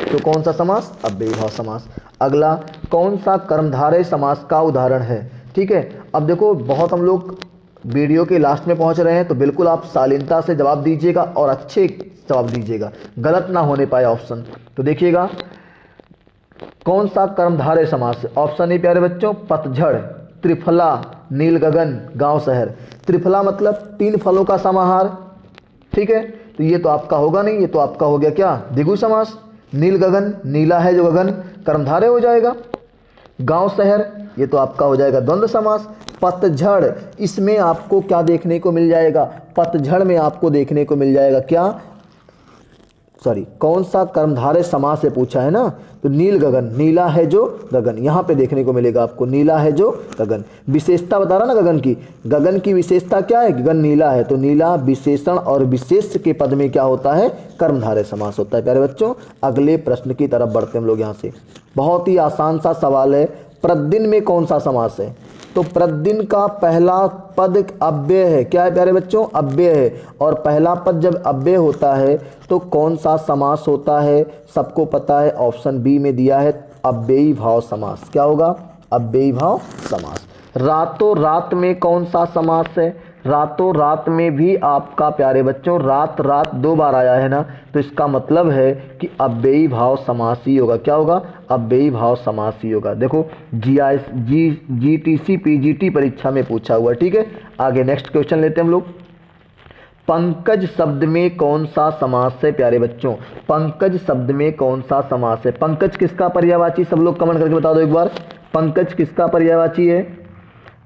तो कौन सा समास, अव्ययी भाव समास। अगला, कौन सा कर्मधारय समास का उदाहरण है। ठीक है, अब देखो बहुत हम लोग वीडियो के लास्ट में पहुंच रहे हैं, तो बिल्कुल आप शालीनता से जवाब दीजिएगा और अच्छे जवाब दीजिएगा, गलत ना होने पाए ऑप्शन। तो देखिएगा कौन सा कर्मधारय समास है। ऑप्शन ए प्यारे बच्चों, पतझड़, त्रिफला, नील गगन, गांव शहर। त्रिफला मतलब 3 फलों का समाहार, ठीक है। तो ये तो आपका होगा नहीं, ये तो आपका हो गया क्या, द्विगु समास। नील गगन, नीला है जो गगन, कर्मधारय हो जाएगा। गांव शहर, ये तो आपका हो जाएगा द्वंद्व समास। पतझड़, इसमें आपको क्या देखने को मिल जाएगा, पतझड़ में आपको देखने को मिल जाएगा क्या, कौन सा कर्मधारय समास से पूछा है ना, तो नील गगन, नीला है जो गगन, यहाँ पे देखने को मिलेगा आपको, नीला है जो गगन। विशेषता बता रहा ना गगन की विशेषता क्या है, गगन नीला है, तो नीला विशेषण और विशेष के पद में क्या होता है, कर्मधारय समास होता है। प्यारे बच्चों, अगले प्रश्न की तरफ बढ़ते हम लोग यहाँ से। बहुत ही आसान सा सवाल है, प्रतिदिन में कौन सा समास है, तो प्रतिदिन का पहला पद अव्यय है, क्या है प्यारे बच्चों, अव्यय है। और पहला पद जब अव्यय होता है तो कौन सा समास होता है, सबको पता है, ऑप्शन बी में दिया है, अव्ययी भाव समास। क्या होगा, अव्ययी भाव समास। रातों रात में कौन सा समास है, रातों रात में भी आपका प्यारे बच्चों रात रात 2 बार आया है ना, तो इसका मतलब है कि अव्ययी भाव समास ही होगा। क्या होगा, अव्ययी भाव समास ही होगा। देखो जीटीसी पीजीटी परीक्षा में पूछा हुआ, ठीक है। आगे नेक्स्ट क्वेश्चन लेते हैं हम लोग। पंकज शब्द में कौन सा समास है प्यारे बच्चों, पंकज शब्द में कौन सा समास है। पंकज किसका पर्यायवाची, सब लोग कमेंट करके बता दो एक बार, पंकज किसका पर्यायवाची है।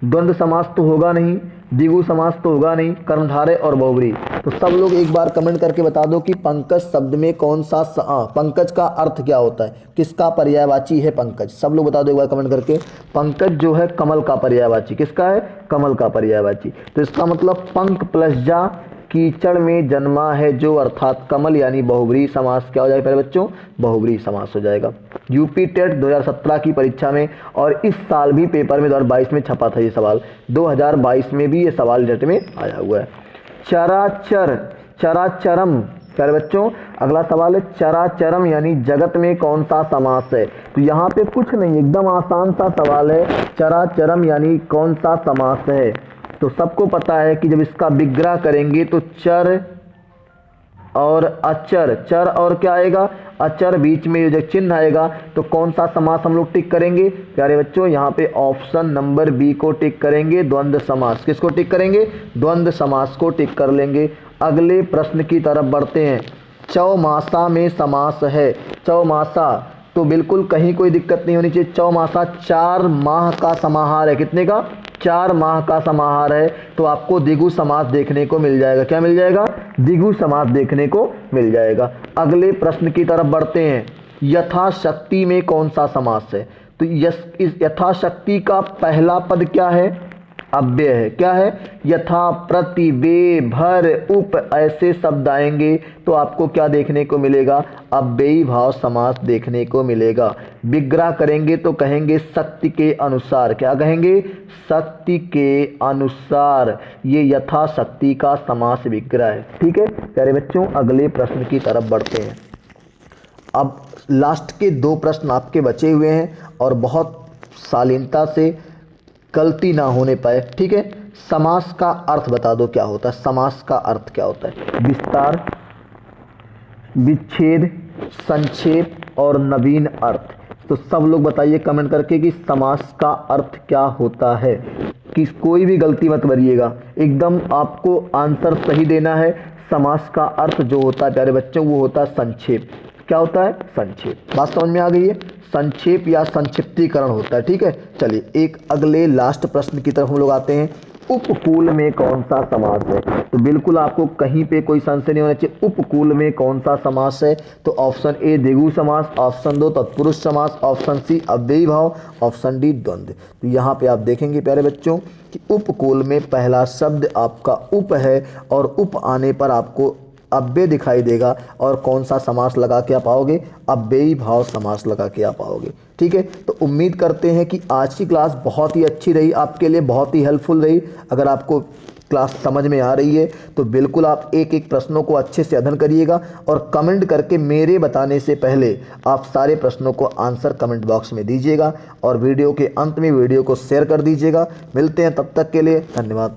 द्वंद्व समास तो होगा नहीं, द्विगु समास तो होगा नहीं, कर्मधारय और बहुब्री। तो सब लोग एक बार कमेंट करके बता दो कि पंकज शब्द में कौन सा पंकज का अर्थ क्या होता है, किसका पर्यायवाची है पंकज, सब लोग बता दो एक बार कमेंट करके। पंकज जो है कमल का पर्यायवाची, किसका है, कमल का पर्यायवाची। तो इसका मतलब पंक प्लस जा, कीचड़ में जन्मा है जो, अर्थात कमल, यानी बहुब्री समास क्या हो जाएगा प्यारे बच्चों, बहुब्री समास हो जाएगा। यूपी टेट 2017 की परीक्षा में और इस साल भी पेपर में 2022 में छपा था ये सवाल, 2022 में भी ये सवाल डेट में आया हुआ है। चराचर, चराचरम प्यारे बच्चों, अगला सवाल है चराचरम यानी जगत में कौन सा समास है। तो यहाँ पे कुछ नहीं, एकदम आसान सा सवाल है, चराचरम यानी कौन सा समास है। तो सबको पता है कि जब इसका विग्रह करेंगे तो चर और अचर, चर और क्या आएगा, अचर, बीच में जो चिन्ह आएगा, तो कौन सा समास हम लोग टिक करेंगे प्यारे बच्चों, यहाँ पे ऑप्शन नंबर बी को टिक करेंगे, द्वंद्व समास। किसको टिक करेंगे, द्वंद्व समास को टिक कर लेंगे। अगले प्रश्न की तरफ बढ़ते हैं। चौमासा में समास है, चौमासा तो बिल्कुल कहीं कोई दिक्कत नहीं होनी चाहिए। चौमासा 4 माह का समाहार है, कितने का, 4 माह का समाहार है, तो आपको द्विगु समास देखने को मिल जाएगा। क्या मिल जाएगा, द्विगु समास देखने को मिल जाएगा। अगले प्रश्न की तरफ बढ़ते हैं। यथाशक्ति में कौन सा समास है, तो इस यथाशक्ति का पहला पद क्या है, अव्यय है। क्या है, यथा, प्रति, बे, भर, उप, ऐसे शब्द आएंगे तो आपको क्या देखने को मिलेगा, अव्ययी भाव समास देखने को मिलेगा। विग्रह करेंगे तो कहेंगे शक्ति के अनुसार, क्या कहेंगे, शक्ति के अनुसार, ये यथाशक्ति का समास विग्रह है। ठीक है प्यारे बच्चों, अगले प्रश्न की तरफ बढ़ते हैं। अब लास्ट के 2 प्रश्न आपके बचे हुए हैं और बहुत शालीनता से गलती ना होने पाए, ठीक है। समास का अर्थ बता दो क्या होता है, समास का अर्थ क्या होता है, विस्तार, विच्छेद, संक्षेप और नवीन अर्थ। तो सब लोग बताइए कमेंट करके कि समास का अर्थ क्या होता है, कि कोई भी गलती मत करिएगा, एकदम आपको आंसर सही देना है। समास का अर्थ जो होता है प्यारे बच्चों वो होता है संक्षेप। क्या होता है, संक्षेप। बात समझ में आ गई है, संक्षेप या संक्षिप्तीकरण होता है, ठीक है। चलिए एक अगले लास्ट प्रश्न की तरफ हम लोग आते हैं। उपकूल में कौन सा समास है, तो बिल्कुल आपको कहीं पे कोई संशय नहीं होना चाहिए। उपकूल में कौन सा समास है, तो ऑप्शन ए द्विगु समास, ऑप्शन 2 तत्पुरुष समास, ऑप्शन सी अव्ययी भाव, ऑप्शन डी द्वंद्व। तो यहाँ पे आप देखेंगे प्यारे बच्चों कि उपकूल में पहला शब्द आपका उप है और उप आने पर आपको अव्यय दिखाई देगा और कौन सा समास लगा के आप आओगे, अव्ययी भाव समास लगा के आप आओगे। ठीक है, तो उम्मीद करते हैं कि आज की क्लास बहुत ही अच्छी रही, आपके लिए बहुत ही हेल्पफुल रही। अगर आपको क्लास समझ में आ रही है तो बिल्कुल आप एक एक प्रश्नों को अच्छे से अध्ययन करिएगा और कमेंट करके मेरे बताने से पहले आप सारे प्रश्नों को आंसर कमेंट बॉक्स में दीजिएगा और वीडियो के अंत में वीडियो को शेयर कर दीजिएगा। मिलते हैं तब तक के लिए, धन्यवाद।